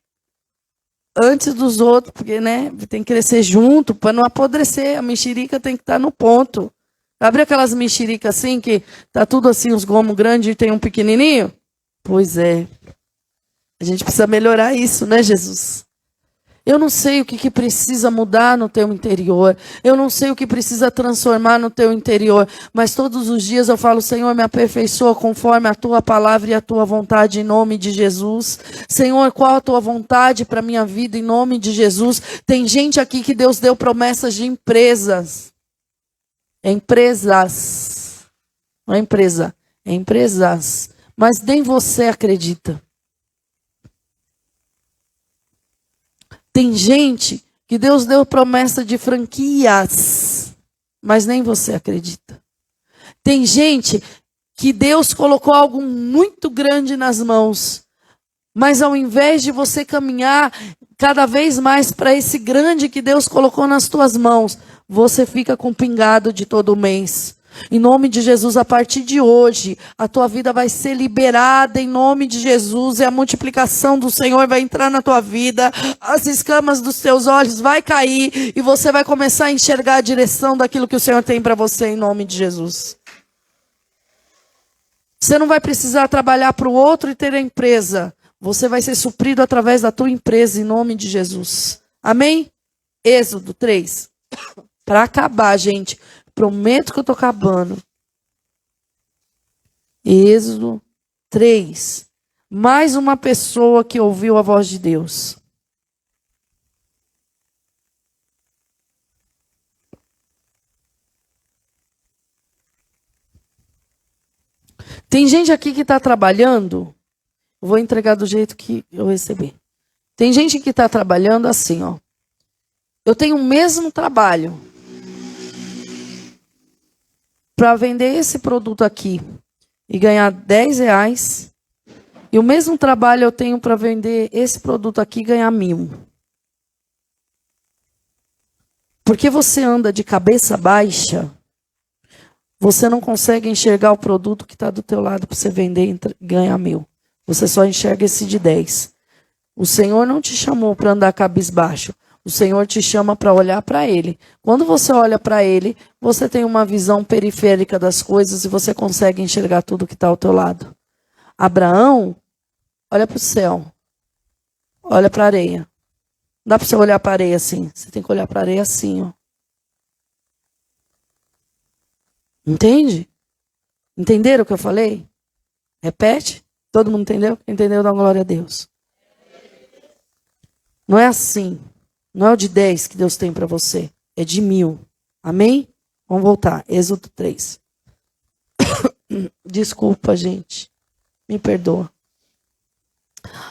antes dos outros, porque, né, tem que crescer junto para não apodrecer. A mexerica tem que estar no ponto. Abre aquelas mexericas assim, que tá tudo assim, os gomos grandes e tem um pequenininho? Pois é. A gente precisa melhorar isso, né, Jesus? Eu não sei o que precisa mudar no teu interior. Eu não sei o que precisa transformar no teu interior. Mas todos os dias eu falo, Senhor, me aperfeiçoa conforme a tua palavra e a tua vontade, em nome de Jesus. Senhor, qual a tua vontade para a minha vida, em nome de Jesus? Tem gente aqui que Deus deu promessas de empresas. Empresas. Não é empresa, é empresas. Mas nem você acredita. Tem gente que Deus deu promessa de franquias, mas nem você acredita. Tem gente que Deus colocou algo muito grande nas mãos, mas ao invés de você caminhar cada vez mais para esse grande que Deus colocou nas tuas mãos, você fica com pingado de todo mês. Em nome de Jesus, a partir de hoje, a tua vida vai ser liberada em nome de Jesus, e a multiplicação do Senhor vai entrar na tua vida, as escamas dos teus olhos vai cair, e você vai começar a enxergar a direção daquilo que o Senhor tem para você em nome de Jesus. Você não vai precisar trabalhar para o outro e ter a empresa, você vai ser suprido através da tua empresa em nome de Jesus. Amém? Êxodo 3. Para acabar, gente. Prometo que eu estou acabando. Êxodo 3. Mais uma pessoa que ouviu a voz de Deus. Tem gente aqui que está trabalhando. Vou entregar do jeito que eu recebi. Tem gente que está trabalhando assim, ó. Eu tenho o mesmo trabalho para vender esse produto aqui e ganhar R$10, e o mesmo trabalho eu tenho para vender esse produto aqui e ganhar 1.000. Porque você anda de cabeça baixa, você não consegue enxergar o produto que está do teu lado para você vender e ganhar 1.000. Você só enxerga esse de 10. O Senhor não te chamou para andar cabisbaixo. O Senhor te chama para olhar para Ele. Quando você olha para Ele, você tem uma visão periférica das coisas e você consegue enxergar tudo que está ao teu lado. Abraão, olha para o céu. Olha para a areia. Não dá para você olhar para a areia assim. Você tem que olhar para a areia assim, ó. Entende? Entenderam o que eu falei? Repete. Todo mundo entendeu? Entendeu? Dá glória a Deus. Não é assim. Não é o de 10 que Deus tem para você. É de 1.000. Amém? Vamos voltar. Êxodo 3. Desculpa, gente. Me perdoa.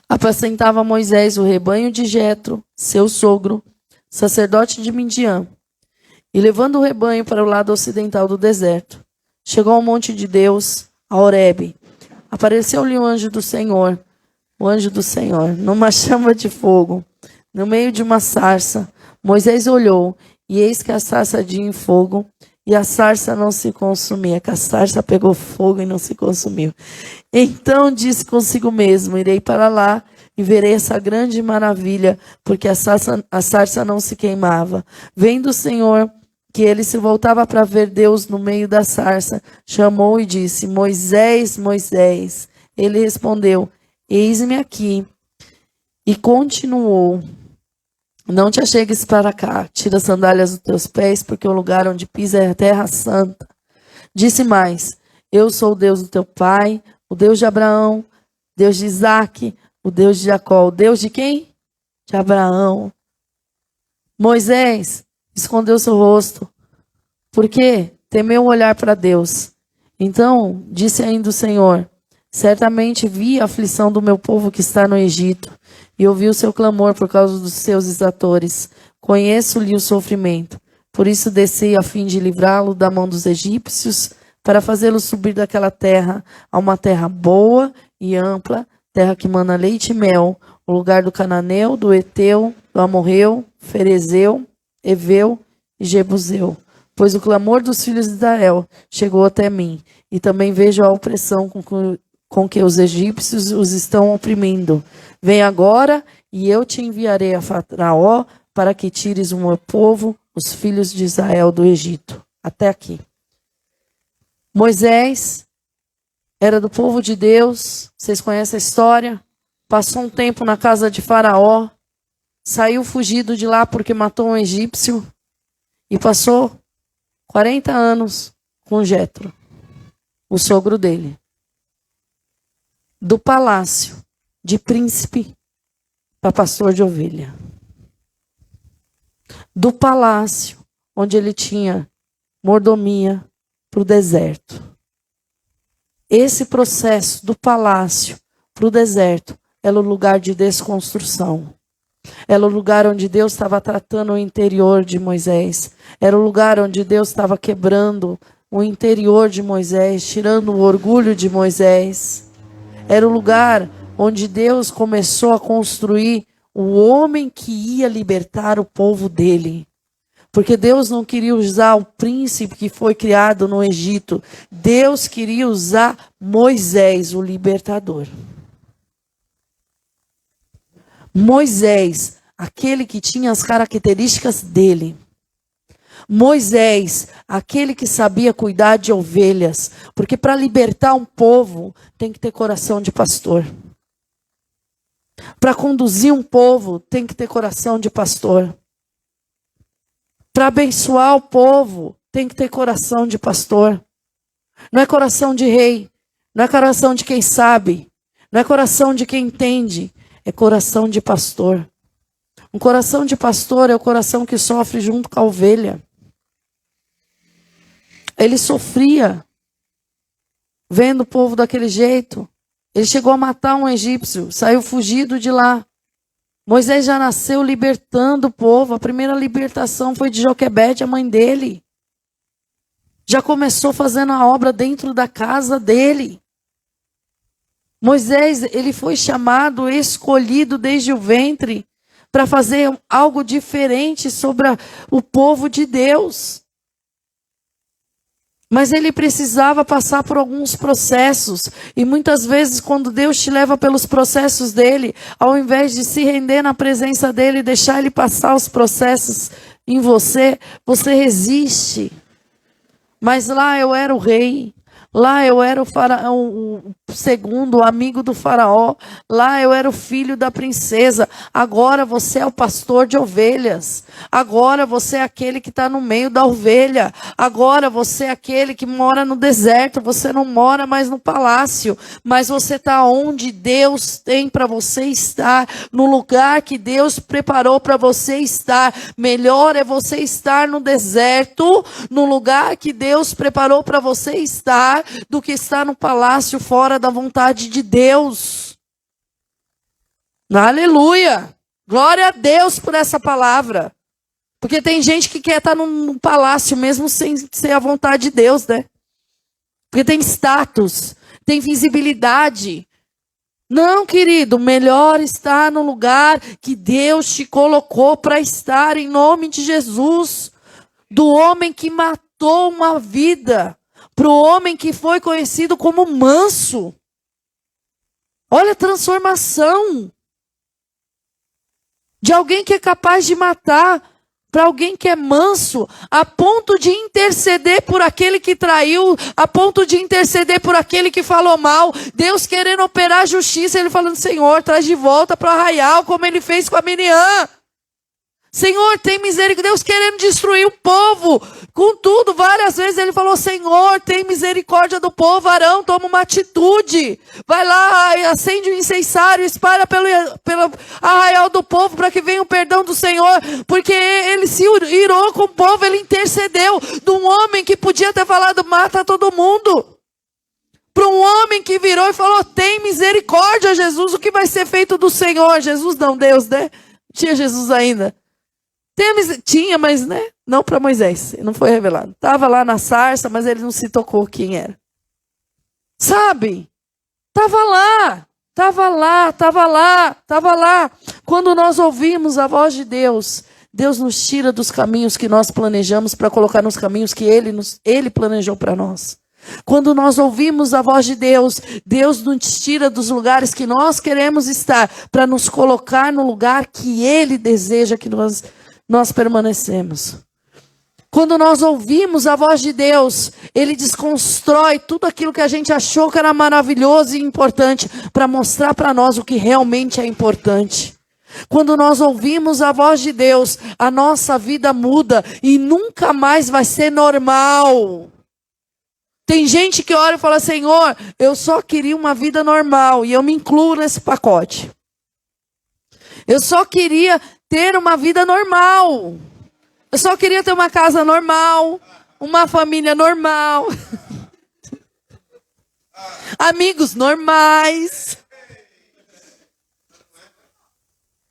Apacentava Moisés o rebanho de Jetro, seu sogro, sacerdote de Midian. E levando o rebanho para o lado ocidental do deserto, chegou ao monte de Deus, a Horebe. Apareceu-lhe o anjo do Senhor, numa chama de fogo, no meio de uma sarça. Moisés olhou, e eis que a sarça ardia em fogo, e a sarça não se consumia. Que a sarça pegou fogo e não se consumiu. Então disse consigo mesmo: irei para lá e verei essa grande maravilha, porque a sarça não se queimava. Vendo o Senhor que ele se voltava para ver Deus no meio da sarça, chamou e disse: Moisés, Moisés. Ele respondeu: eis-me aqui. E continuou: não te achegues para cá, tira as sandálias dos teus pés, porque o lugar onde pisa é a terra santa. Disse mais: eu sou o Deus do teu pai, o Deus de Abraão, Deus de Isaque, o Deus de Jacó. O Deus de quem? De Abraão. Moisés escondeu seu rosto, porque temeu olhar para Deus. Então disse ainda o Senhor: Certamente vi a aflição do meu povo que está no Egito, e ouvi o seu clamor por causa dos seus exatores. Conheço-lhe o sofrimento. Por isso desci a fim de livrá-lo da mão dos egípcios, para fazê-lo subir daquela terra a uma terra boa e ampla, terra que mana leite e mel, o lugar do cananeu, do eteu, do amorreu, ferezeu, eveu e jebuseu. Pois o clamor dos filhos de Israel chegou até mim, e também vejo a opressão com que os egípcios os estão oprimindo. Vem agora, e eu te enviarei a Faraó, para que tires o meu povo, os filhos de Israel, do Egito. Até aqui. Moisés era do povo de Deus, vocês conhecem a história, passou um tempo na casa de Faraó, saiu fugido de lá porque matou um egípcio, e passou 40 anos com Jetro, o sogro dele. Do palácio de príncipe para pastor de ovelha. Do palácio onde ele tinha mordomia para o deserto. Esse processo do palácio para o deserto era o lugar de desconstrução. Era o lugar onde Deus estava tratando o interior de Moisés. Era o lugar onde Deus estava quebrando o interior de Moisés, tirando o orgulho de Moisés. Era o lugar onde Deus começou a construir o homem que ia libertar o povo dele. Porque Deus não queria usar o príncipe que foi criado no Egito. Deus queria usar Moisés, o libertador. Moisés, aquele que tinha as características dele. Moisés, aquele que sabia cuidar de ovelhas. Porque para libertar um povo, tem que ter coração de pastor. Para conduzir um povo, tem que ter coração de pastor. Para abençoar o povo, tem que ter coração de pastor. Não é coração de rei, não é coração de quem sabe, não é coração de quem entende, é coração de pastor. Um coração de pastor é o coração que sofre junto com a ovelha. Ele sofria vendo o povo daquele jeito. Ele chegou a matar um egípcio, saiu fugido de lá. Moisés já nasceu libertando o povo. A primeira libertação foi de Joquebede, a mãe dele. Já começou fazendo a obra dentro da casa dele. Moisés, ele foi chamado, escolhido desde o ventre para fazer algo diferente sobre o povo de Deus. Mas ele precisava passar por alguns processos. E muitas vezes, quando Deus te leva pelos processos dele, ao invés de se render na presença dele e deixar ele passar os processos em você, você resiste. Mas lá eu era o rei. Lá eu era o segundo amigo do faraó. Lá eu era o filho da princesa. Agora você é o pastor de ovelhas. Agora você é aquele que está no meio da ovelha. Agora você é aquele que mora no deserto. Você não mora mais no palácio. Mas você está onde Deus tem para você estar. No lugar que Deus preparou para você estar. Melhor é você estar no deserto. No lugar que Deus preparou para você estar. Do que estar no palácio fora da vontade de Deus. Aleluia! Glória a Deus por essa palavra. Porque tem gente que quer estar num palácio mesmo sem ser a vontade de Deus, né? Porque tem status, tem visibilidade. Não, querido, melhor estar no lugar que Deus te colocou para estar em nome de Jesus. Do homem que matou uma vida. Para o homem que foi conhecido como manso. Olha a transformação. De alguém que é capaz de matar, para alguém que é manso, a ponto de interceder por aquele que traiu, a ponto de interceder por aquele que falou mal. Deus querendo operar a justiça, ele falando, Senhor, traz de volta para o arraial, como ele fez com a Miriam. Senhor, tem misericórdia. Deus querendo destruir o povo. Contudo, várias vezes ele falou, Senhor, tem misericórdia do povo. Arão, toma uma atitude. Vai lá, acende o incensário, espalha pelo arraial do povo para que venha o perdão do Senhor. Porque ele se irou com o povo, ele intercedeu de um homem que podia ter falado, mata todo mundo. Para um homem que virou e falou: tem misericórdia, Jesus, o que vai ser feito do Senhor? Jesus não, Deus, né? Tinha Jesus ainda. Tinha, mas né? Não para Moisés, não foi revelado. Estava lá na sarça, mas ele não se tocou quem era. Sabe? Estava lá. Quando nós ouvimos a voz de Deus, Deus nos tira dos caminhos que nós planejamos para colocar nos caminhos que Ele planejou para nós. Quando nós ouvimos a voz de Deus, Deus nos tira dos lugares que nós queremos estar para nos colocar no lugar que Ele deseja que nós permanecemos. Quando nós ouvimos a voz de Deus, Ele desconstrói tudo aquilo que a gente achou que era maravilhoso e importante para mostrar para nós o que realmente é importante. Quando nós ouvimos a voz de Deus, a nossa vida muda e nunca mais vai ser normal. Tem gente que olha e fala: Senhor, eu só queria uma vida normal, e eu me incluo nesse pacote. Eu só queria ter uma vida normal. Eu só queria ter uma casa normal, uma família normal, amigos normais,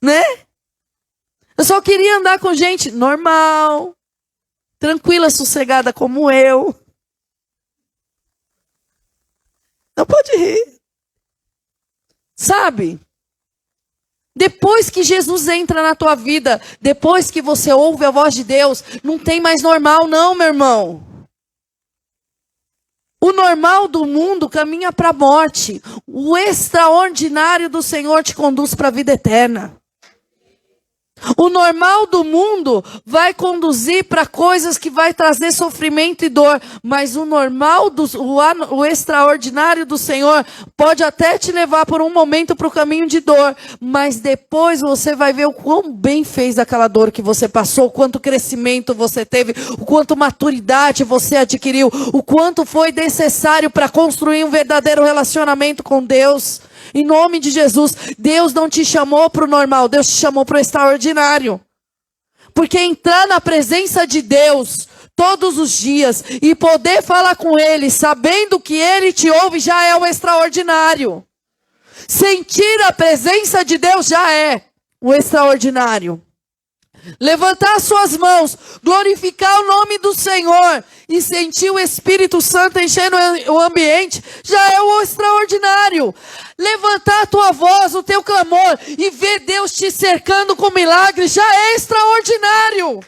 né? Eu só queria andar com gente normal, tranquila, sossegada como eu. Não pode rir. Sabe? Depois que Jesus entra na tua vida, depois que você ouve a voz de Deus, não tem mais normal não, meu irmão. O normal do mundo caminha para a morte. O extraordinário do Senhor te conduz para a vida eterna. O normal do mundo vai conduzir para coisas que vai trazer sofrimento e dor, mas o normal, o extraordinário do Senhor pode até te levar por um momento para o caminho de dor, mas depois você vai ver o quão bem fez aquela dor que você passou, o quanto crescimento você teve, o quanto maturidade você adquiriu, o quanto foi necessário para construir um verdadeiro relacionamento com Deus. Em nome de Jesus, Deus não te chamou para o normal, Deus te chamou para o extraordinário. Porque entrar na presença de Deus todos os dias e poder falar com Ele, sabendo que Ele te ouve, já é o extraordinário. Sentir a presença de Deus já é o extraordinário. Levantar suas mãos, glorificar o nome do Senhor e sentir o Espírito Santo enchendo o ambiente, já é o extraordinário. Levantar a tua voz, o teu clamor e ver Deus te cercando com milagres, já é extraordinário.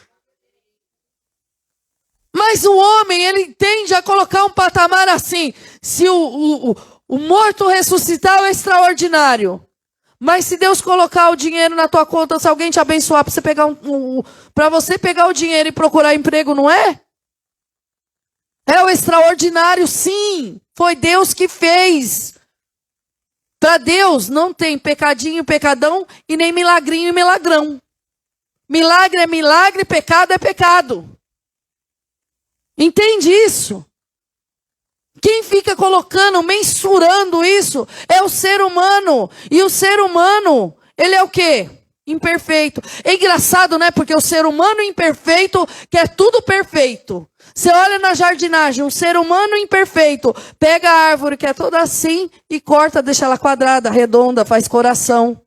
Mas o homem, ele tende a colocar um patamar assim: se o morto ressuscitar, é extraordinário. Mas se Deus colocar o dinheiro na tua conta, se alguém te abençoar para você pegar para você pegar o dinheiro e procurar emprego, não é? É o extraordinário, sim. Foi Deus que fez. Para Deus não tem pecadinho, pecadão e nem milagrinho e milagrão. Milagre é milagre, pecado é pecado. Entende isso? Quem fica colocando, mensurando isso, é o ser humano. E o ser humano, ele é o quê? Imperfeito. É engraçado, né? Porque o ser humano imperfeito quer tudo perfeito. Você olha na jardinagem, um ser humano imperfeito pega a árvore que é toda assim e corta, deixa ela quadrada, redonda, faz coração.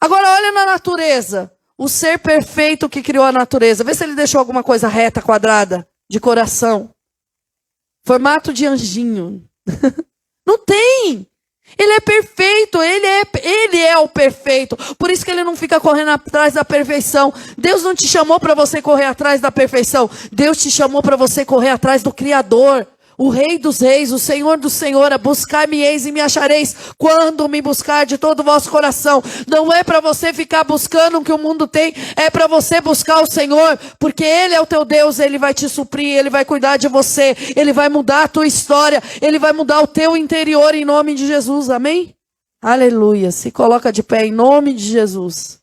Agora olha na natureza. O ser perfeito que criou a natureza. Vê se ele deixou alguma coisa reta, quadrada, de coração. Formato de anjinho. Não tem. Ele é perfeito, ele é o perfeito. Por isso que ele não fica correndo atrás da perfeição. Deus não te chamou para você correr atrás da perfeição. Deus te chamou para você correr atrás do Criador. O Rei dos Reis, o Senhor do Senhor. Buscar-me-eis e me achareis quando me buscar de todo o vosso coração. Não é para você ficar buscando o que o mundo tem. É para você buscar o Senhor. Porque Ele é o teu Deus. Ele vai te suprir. Ele vai cuidar de você. Ele vai mudar a tua história. Ele vai mudar o teu interior em nome de Jesus. Amém? Aleluia. Se coloca de pé em nome de Jesus.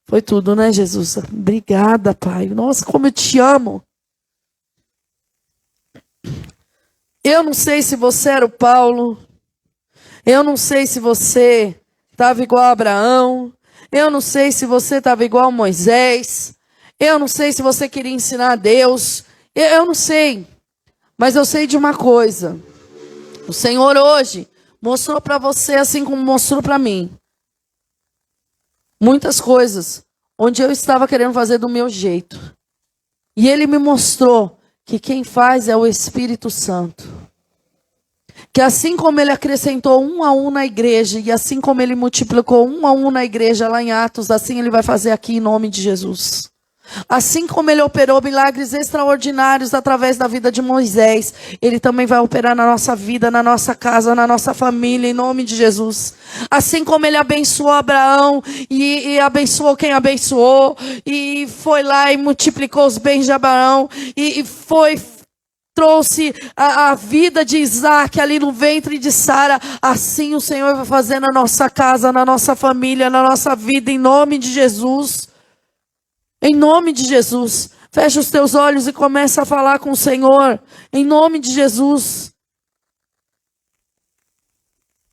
Foi tudo, né, Jesus? Obrigada, Pai. Nossa, como eu te amo. Eu não sei se você era o Paulo. Eu não sei se você estava igual a Abraão. Eu não sei se você estava igual a Moisés. Eu não sei se você queria ensinar a Deus. Eu não sei. Mas eu sei de uma coisa. O Senhor hoje mostrou para você, assim como mostrou para mim, muitas coisas onde eu estava querendo fazer do meu jeito. E Ele me mostrou que quem faz é o Espírito Santo. Que assim como Ele acrescentou 1 a 1 na igreja, e assim como Ele multiplicou 1 a 1 na igreja lá em Atos, assim Ele vai fazer aqui em nome de Jesus. Assim como Ele operou milagres extraordinários através da vida de Moisés, Ele também vai operar na nossa vida, na nossa casa, na nossa família, em nome de Jesus. Assim como Ele abençoou Abraão e abençoou quem abençoou, e foi lá e multiplicou os bens de Abraão, trouxe a vida de Isaac ali no ventre de Sara, assim o Senhor vai fazer na nossa casa, na nossa família, na nossa vida, em nome de Jesus. Em nome de Jesus. Fecha os teus olhos e começa a falar com o Senhor. Em nome de Jesus.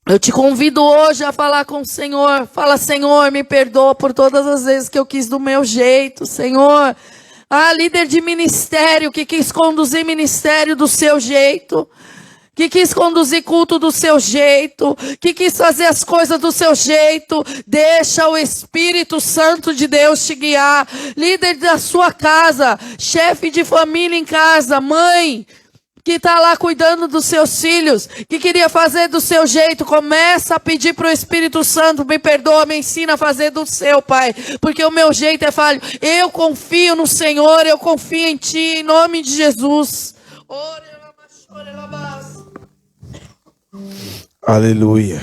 Eu te convido hoje a falar com o Senhor. Fala, Senhor, me perdoa por todas as vezes que eu quis do meu jeito, Senhor. Ah, líder de ministério que quis conduzir ministério do seu jeito. Que quis conduzir culto do seu jeito, que quis fazer as coisas do seu jeito, deixa o Espírito Santo de Deus te guiar. Líder da sua casa, chefe de família em casa, mãe, que está lá cuidando dos seus filhos, que queria fazer do seu jeito, começa a pedir para o Espírito Santo, me perdoa, me ensina a fazer do seu, Pai, porque o meu jeito é falho. Eu confio no Senhor, eu confio em Ti, em nome de Jesus. Aleluia.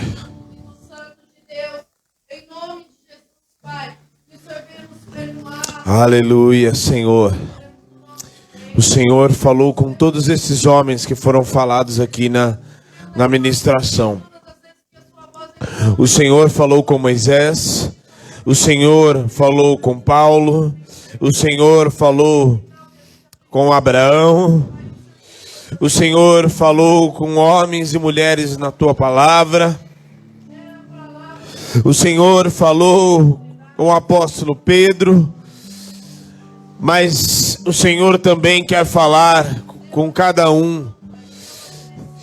Aleluia, Senhor. O Senhor falou com todos esses homens que foram falados aqui na ministração. O Senhor falou com Moisés. O Senhor falou com Paulo. O Senhor falou com Abraão. O Senhor falou com homens e mulheres na tua palavra. O Senhor falou com o apóstolo Pedro. Mas o Senhor também quer falar com cada um.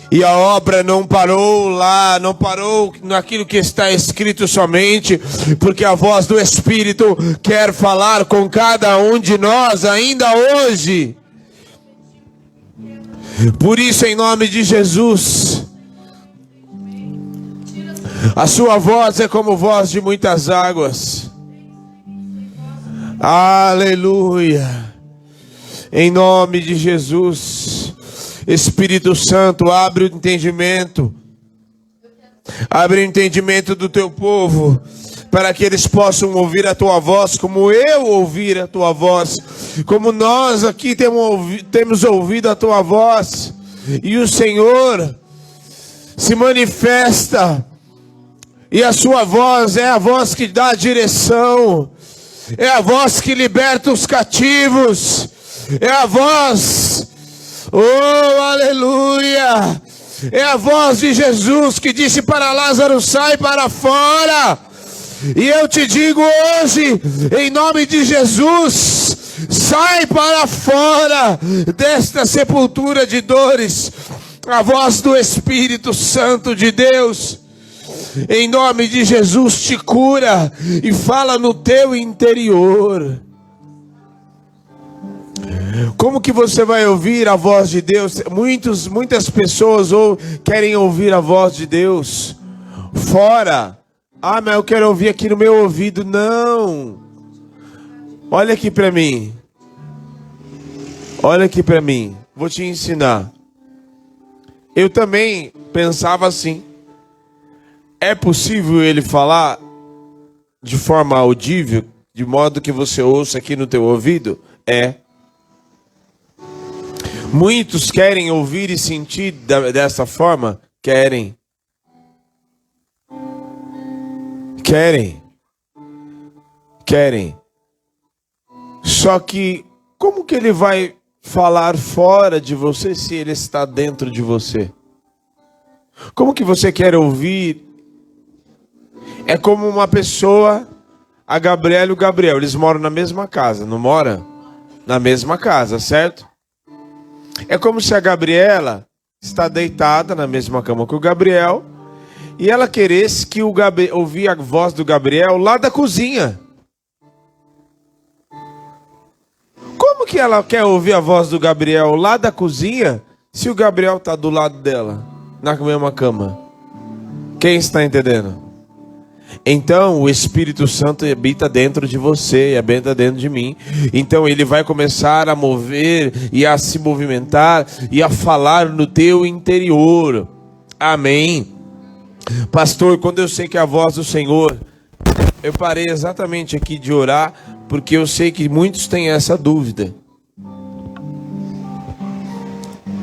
E a obra não parou lá, não parou naquilo que está escrito somente, porque a voz do Espírito quer falar com cada um de nós ainda hoje. Por isso, em nome de Jesus, a sua voz é como voz de muitas águas. Aleluia. Em nome de Jesus, Espírito Santo, abre o entendimento. Abre o entendimento do teu povo, para que eles possam ouvir a tua voz, como eu ouvir a tua voz, como nós aqui temos ouvido a tua voz, e o Senhor se manifesta, e a sua voz é a voz que dá direção, é a voz que liberta os cativos, é a voz, oh aleluia, é a voz de Jesus que disse para Lázaro, sai para fora. E eu te digo hoje, em nome de Jesus, sai para fora desta sepultura de dores. A voz do Espírito Santo de Deus, em nome de Jesus, te cura e fala no teu interior. Como que você vai ouvir a voz de Deus? Muitas pessoas querem ouvir a voz de Deus fora. Ah, mas eu quero ouvir aqui no meu ouvido. Não. Olha aqui para mim. Olha aqui para mim. Vou te ensinar. Eu também pensava assim. É possível ele falar de forma audível, de modo que você ouça aqui no teu ouvido? É. Muitos querem ouvir e sentir dessa forma? Querem. Querem. Só que como que ele vai falar fora de você se ele está dentro de você? Como que você quer ouvir? É como uma pessoa, a Gabriela e o Gabriel, eles moram na mesma casa, não moram? Na mesma casa, certo? É como se a Gabriela está deitada na mesma cama que o Gabriel e ela queresse que ouvir a voz do Gabriel lá da cozinha. Como que ela quer ouvir a voz do Gabriel lá da cozinha se o Gabriel está do lado dela, na mesma cama? Quem está entendendo? Então o Espírito Santo habita dentro de você e habita dentro de mim. Então ele vai começar a mover e a se movimentar e a falar no teu interior. Amém. Pastor, quando eu sei que é a voz do Senhor, eu parei exatamente aqui de orar, porque eu sei que muitos têm essa dúvida.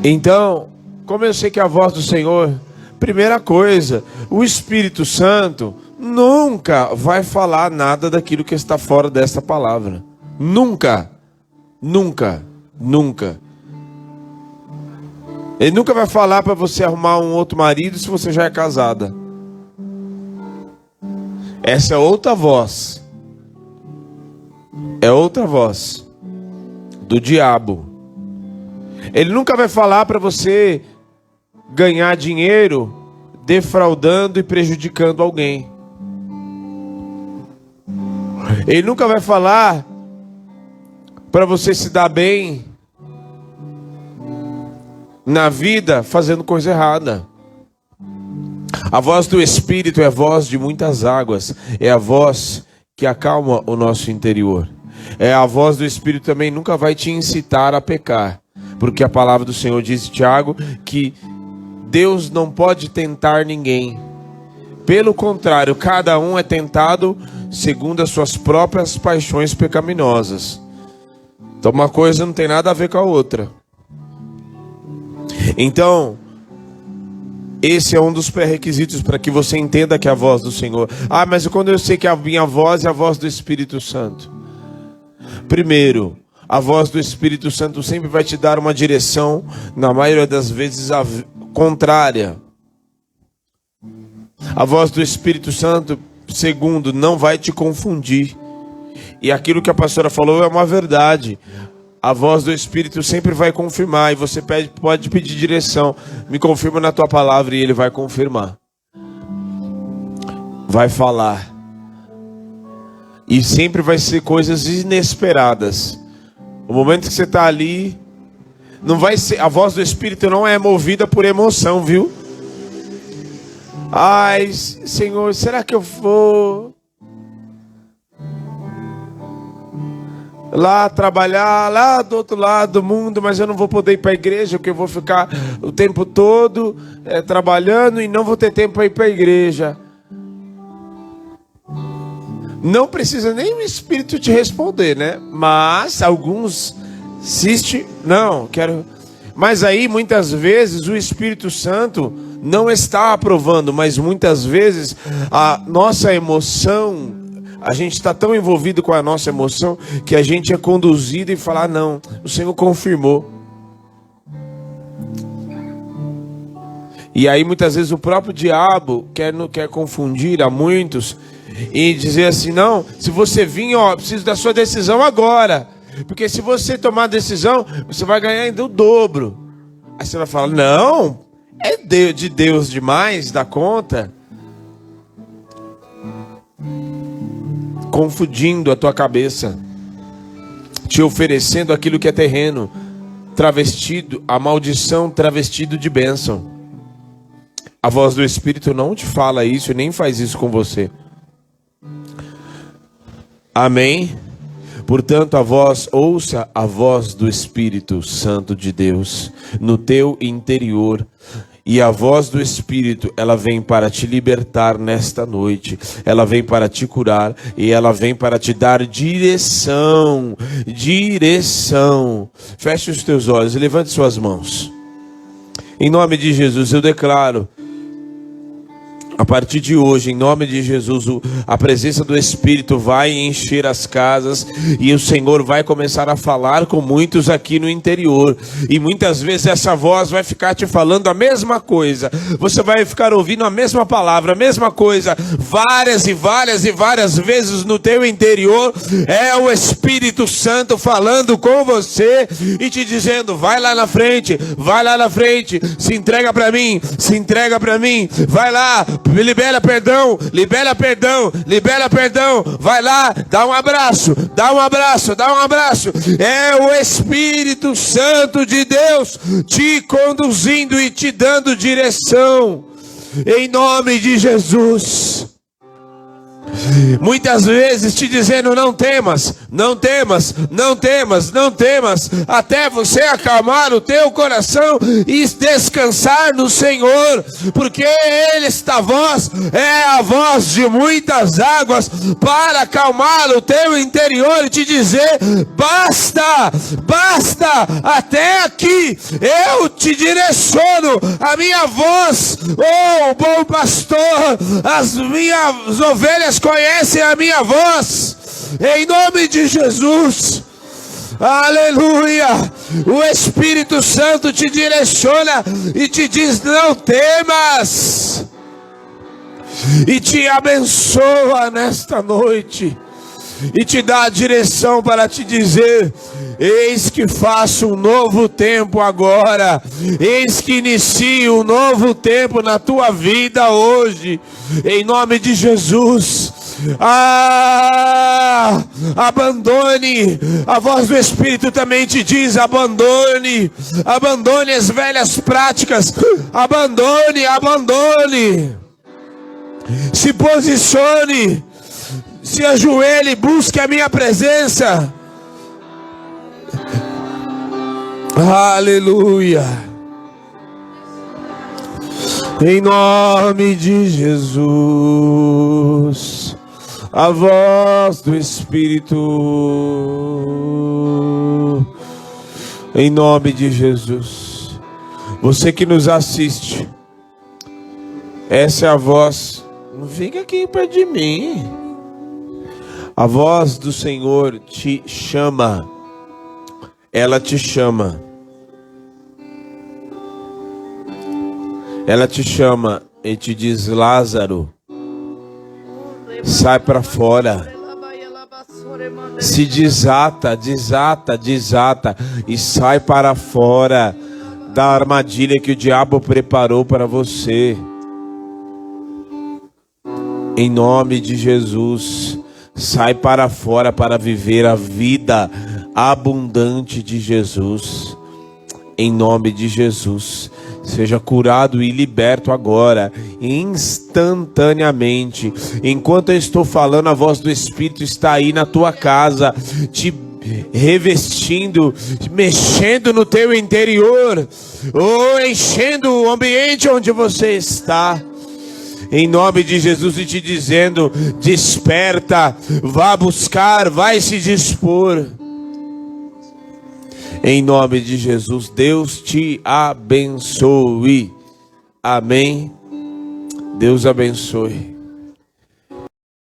Então, como eu sei que é a voz do Senhor, primeira coisa, o Espírito Santo nunca vai falar nada daquilo que está fora dessa palavra. Nunca. Nunca. Nunca. Ele nunca vai falar para você arrumar um outro marido se você já é casada. Essa é outra voz. É outra voz do diabo. Ele nunca vai falar para você ganhar dinheiro defraudando e prejudicando alguém. Ele nunca vai falar para você se dar bem na vida fazendo coisa errada. A voz do Espírito é a voz de muitas águas. É a voz que acalma o nosso interior. É a voz do Espírito também nunca vai te incitar a pecar. Porque a palavra do Senhor diz, Tiago, que Deus não pode tentar ninguém. Pelo contrário, cada um é tentado segundo as suas próprias paixões pecaminosas. Então uma coisa não tem nada a ver com a outra. Então, esse é um dos pré-requisitos para que você entenda que é a voz do Senhor. Ah, mas quando eu sei que a minha voz é a voz do Espírito Santo? Primeiro, a voz do Espírito Santo sempre vai te dar uma direção, na maioria das vezes, contrária. A voz do Espírito Santo, segundo, não vai te confundir. E aquilo que a pastora falou é uma verdade. A voz do Espírito sempre vai confirmar. E você pode pedir direção. Me confirma na tua palavra e ele vai confirmar. Vai falar. E sempre vai ser coisas inesperadas. O momento que você está ali, não vai ser. A voz do Espírito não é movida por emoção, viu? Ai, Senhor, será que eu vou lá trabalhar, lá do outro lado do mundo, mas eu não vou poder ir para a igreja, porque eu vou ficar o tempo todo trabalhando e não vou ter tempo para ir para a igreja. Não precisa nem o Espírito te responder, né? Mas alguns insistem, não, quero... Mas aí, muitas vezes, o Espírito Santo não está aprovando, mas muitas vezes a nossa emoção, a gente está tão envolvido com a nossa emoção, que a gente é conduzido e fala, não, o Senhor confirmou. E aí, muitas vezes, o próprio diabo quer confundir a muitos e dizer assim, não, se você vir, ó, preciso da sua decisão agora. Porque se você tomar a decisão, você vai ganhar ainda o dobro. Aí você vai falar, não, é de Deus demais, dá conta. Confundindo a tua cabeça. Te oferecendo aquilo que é terreno. Travestido, a maldição travestido de bênção. A voz do Espírito não te fala isso e nem faz isso com você. Amém? Portanto, ouça a voz do Espírito Santo de Deus no teu interior. E a voz do Espírito, ela vem para te libertar nesta noite. Ela vem para te curar e ela vem para te dar direção. Direção. Feche os teus olhos e levante suas mãos. Em nome de Jesus, eu declaro A partir de hoje, em nome de Jesus, a presença do Espírito vai encher as casas e o Senhor vai começar a falar com muitos aqui no interior. E muitas vezes essa voz vai ficar te falando a mesma coisa. Você vai ficar ouvindo a mesma palavra, a mesma coisa, várias e várias e várias vezes no teu interior. É o Espírito Santo falando com você e te dizendo: vai lá na frente, se entrega para mim, vai lá. Libera perdão, vai lá, dá um abraço. É o Espírito Santo de Deus te conduzindo e te dando direção, em nome de Jesus. Muitas vezes te dizendo: não temas, até você acalmar o teu coração e descansar no Senhor, porque esta voz é a voz de muitas águas para acalmar o teu interior e te dizer: basta, até aqui, eu te direciono, a minha voz, oh bom pastor, as minhas ovelhas conhecem a minha voz, em nome de Jesus, aleluia. O Espírito Santo te direciona e te diz: não temas, e te abençoa nesta noite, e te dá a direção para te dizer: eis que faço um novo tempo agora, eis que inicio um novo tempo na tua vida hoje, em nome de Jesus. Abandone, a voz do Espírito também te diz: abandone as velhas práticas, abandone, se posicione, se ajoelhe, busque a minha presença. Aleluia. Em nome de Jesus, a voz do Espírito, em nome de Jesus. Você que nos assiste, essa é a voz. Não fica aqui perto de mim. A voz do Senhor te chama. Ela te chama. Ela te chama e te diz: Lázaro, sai para fora. Se desata e sai para fora da armadilha que o diabo preparou para você. Em nome de Jesus, sai para fora para viver a vida abundante de Jesus. Em nome de Jesus, seja curado e liberto agora, instantaneamente. Enquanto eu estou falando, a voz do Espírito está aí na tua casa, te revestindo, mexendo no teu interior, ou enchendo o ambiente onde você está. Em nome de Jesus, e te dizendo: desperta, vá buscar, vai se dispor. Em nome de Jesus, Deus te abençoe. Amém. Deus abençoe.